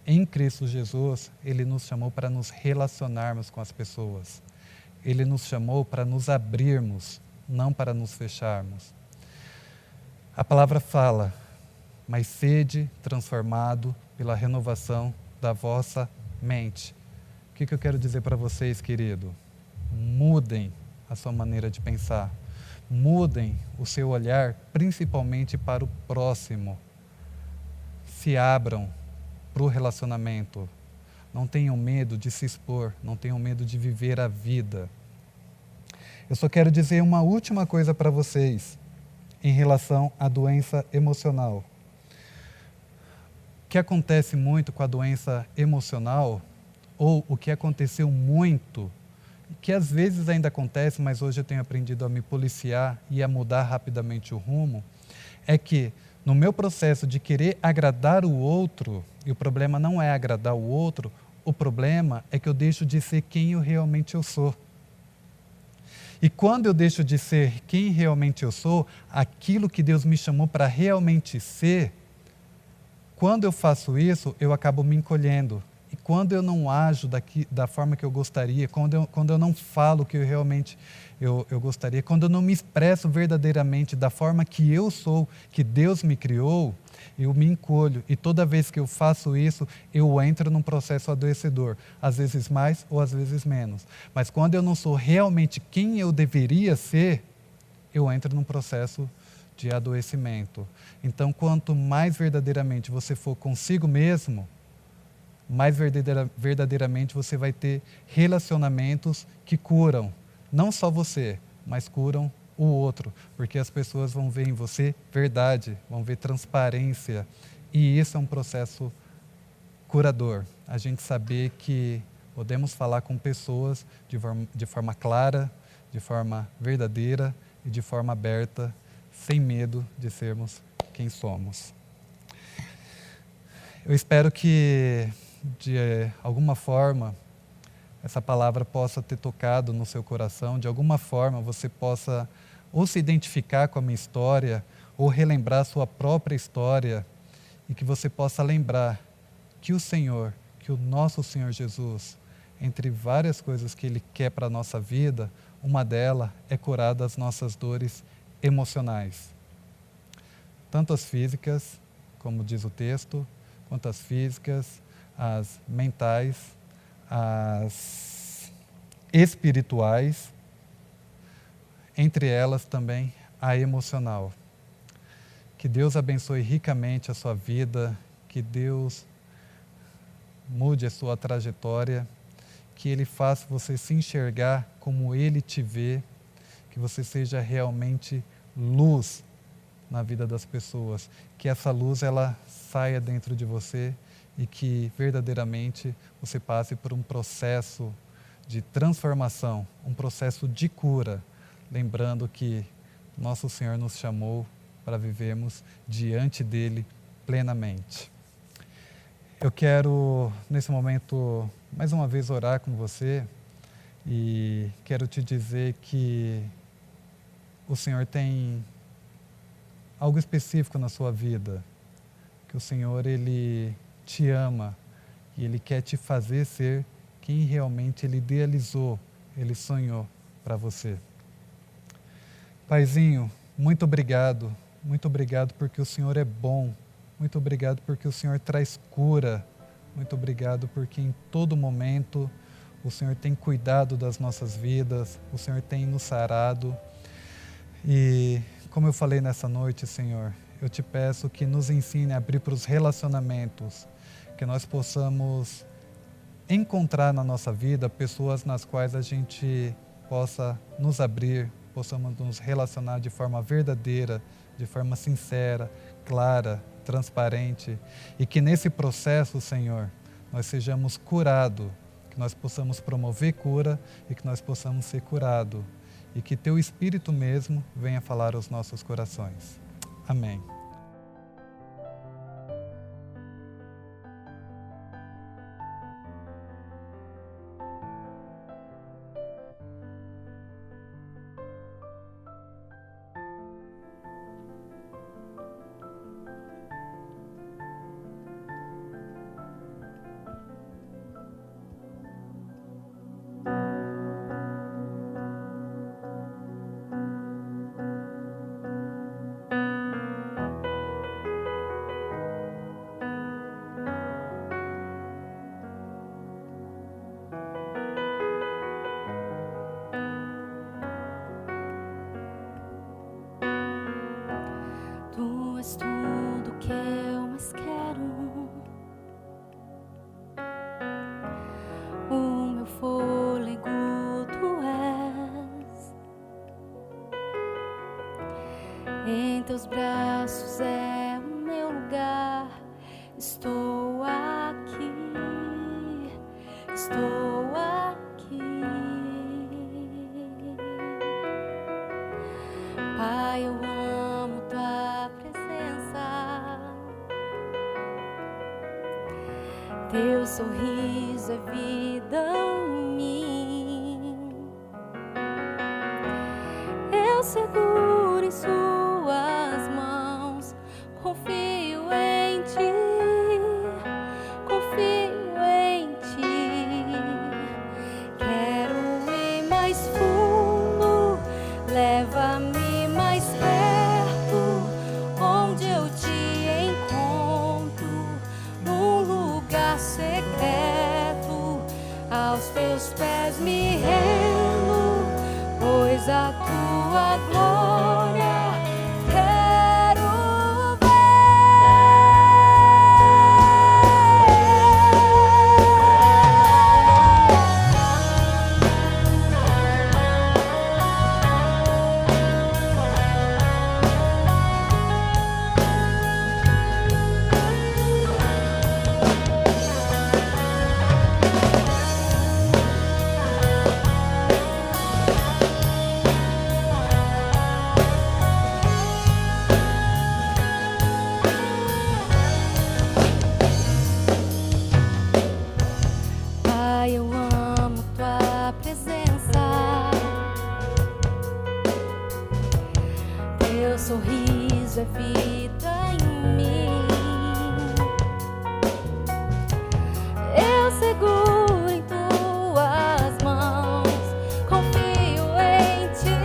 em Cristo Jesus, Ele nos chamou para nos relacionarmos com as pessoas. Ele nos chamou para nos abrirmos, não para nos fecharmos. A palavra fala: mas sede transformado pela renovação da vossa mente. O que eu quero dizer para vocês, querido? Mudem a sua maneira de pensar. Mudem o seu olhar, principalmente para o próximo. Se abram para o relacionamento. Não tenham medo de se expor, não tenham medo de viver a vida. Eu só quero dizer uma última coisa para vocês em relação à doença emocional. O que acontece muito com a doença emocional, ou o que aconteceu muito, que às vezes ainda acontece, mas hoje eu tenho aprendido a me policiar e a mudar rapidamente o rumo, é que no meu processo de querer agradar o outro, e o problema não é agradar o outro, o problema é que eu deixo de ser quem eu realmente sou. E quando eu deixo de ser quem realmente eu sou, aquilo que Deus me chamou para realmente ser, quando eu faço isso, eu acabo me encolhendo. E quando eu não ajo da forma que eu gostaria, quando eu não falo o que eu realmente eu gostaria, quando eu não me expresso verdadeiramente da forma que eu sou, que Deus me criou, eu me encolho. E toda vez que eu faço isso, eu entro num processo adoecedor. Às vezes mais ou às vezes menos. Mas quando eu não sou realmente quem eu deveria ser, eu entro num processo de adoecimento. Então, quanto mais verdadeiramente você for consigo mesmo, mais verdadeiramente você vai ter relacionamentos que curam, não só você, mas curam o outro, porque as pessoas vão ver em você verdade, vão ver transparência, e isso é um processo curador. A gente saber que podemos falar com pessoas de forma clara, de forma verdadeira e de forma aberta, sem medo de sermos quem somos. Eu espero que, de alguma forma, essa palavra possa ter tocado no seu coração, de alguma forma você possa ou se identificar com a minha história, ou relembrar a sua própria história, e que você possa lembrar que o Senhor, que o nosso Senhor Jesus, entre várias coisas que Ele quer para a nossa vida, uma delas é curar das nossas dores emocionais. Tanto as físicas, como diz o texto, quanto as físicas, as mentais, as espirituais, entre elas também a emocional. Que Deus abençoe ricamente a sua vida, que Deus mude a sua trajetória, que Ele faça você se enxergar como Ele te vê, que você seja realmente luz na vida das pessoas, que essa luz ela saia dentro de você e que verdadeiramente você passe por um processo de transformação, um processo de cura, lembrando que nosso Senhor nos chamou para vivermos diante dele plenamente. Eu quero, nesse momento, mais uma vez orar com você e quero te dizer que o Senhor tem algo específico na sua vida, que o Senhor, Ele te ama e Ele quer te fazer ser quem realmente Ele idealizou, Ele sonhou para você. Paizinho, muito obrigado porque o Senhor é bom, muito obrigado porque o Senhor traz cura, muito obrigado porque em todo momento o Senhor tem cuidado das nossas vidas, o Senhor tem nos sarado. E como eu falei nessa noite, Senhor, eu te peço que nos ensine a abrir para os relacionamentos, que nós possamos encontrar na nossa vida pessoas nas quais a gente possa nos abrir, possamos nos relacionar de forma verdadeira, de forma sincera, clara, transparente, e que nesse processo, Senhor, nós sejamos curados, que nós possamos promover cura e que nós possamos ser curados, e que Teu Espírito mesmo venha falar aos nossos corações. Amém.
Tu és tudo que eu mais quero, o meu fôlego Tu és, em Teus braços é o meu lugar, estou aqui, estou aqui. Pai, eu amo Tua presença, Teu sorriso é vida em mim. Eu seguro em Suas mãos, confio em Ti, confio em Ti. Quero ir mais fundo, leva-me mais perto, onde eu Te encontro, num lugar secreto, aos Teus pés me rendo, pois a Tua glória quero ver. Pai, eu amo Tua presença, Teu sorriso é vida em mim. Eu seguro em Tuas mãos, confio em Ti,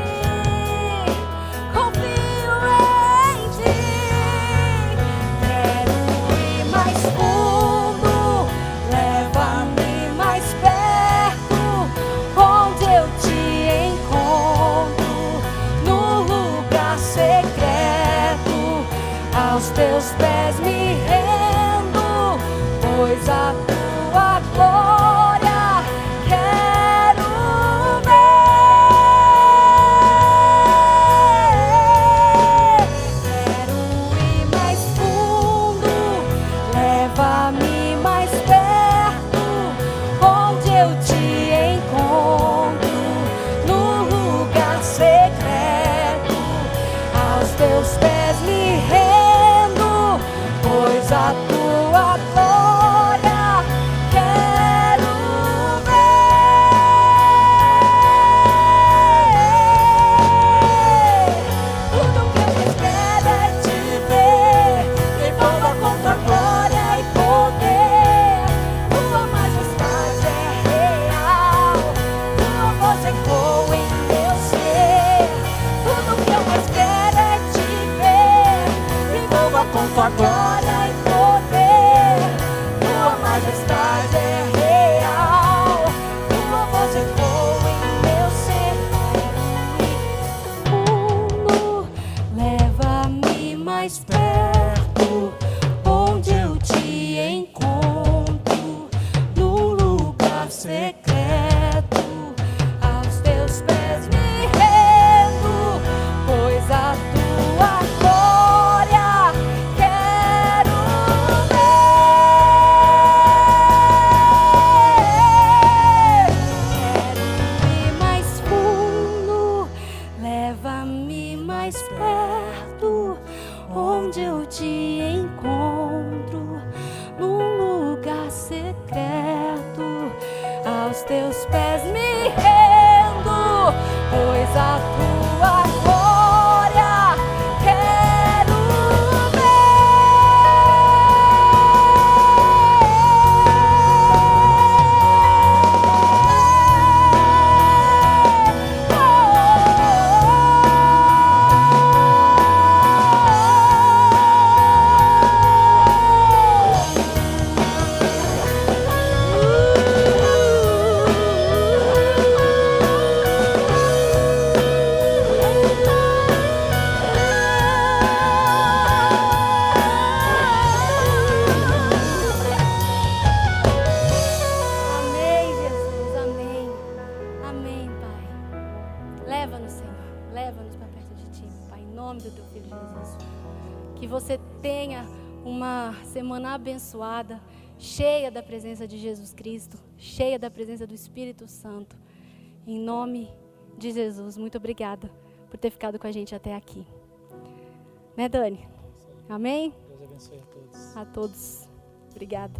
confio em Ti. Quero ir mais fundo, leva-me mais perto, onde eu Te encontro, no lugar secreto, aos Teus pés me rendo, pois a Tua glória quero ver. Quero ir mais fundo, leva-me mais perto, onde eu Te encontro, no lugar secreto, aos Teus pés me tua glória e poder, tua majestade é real, tua voz ecoa em meu ser. Leva-me mais perto, onde eu te encontro, num lugar secreto, aos teus pés me rendo, pois a tua glória quero ver. Quero ir mais fundo, leva-me mais perto, onde eu te encontro, num lugar secreto, aos teus pés me rendo, pois a tua glória quero Amém, Jesus, amém. Amém, Pai. Leva-nos, Senhor. Leva-nos para perto de Ti, Pai, em nome do Teu Filho Jesus. Que você tenha uma semana abençoada, cheia da presença de Jesus Cristo, cheia da presença do Espírito Santo. Em nome de Jesus, muito obrigada por ter ficado com a gente até aqui. Né, Dani? Amém?
Deus abençoe a todos.
A todos. Obrigada.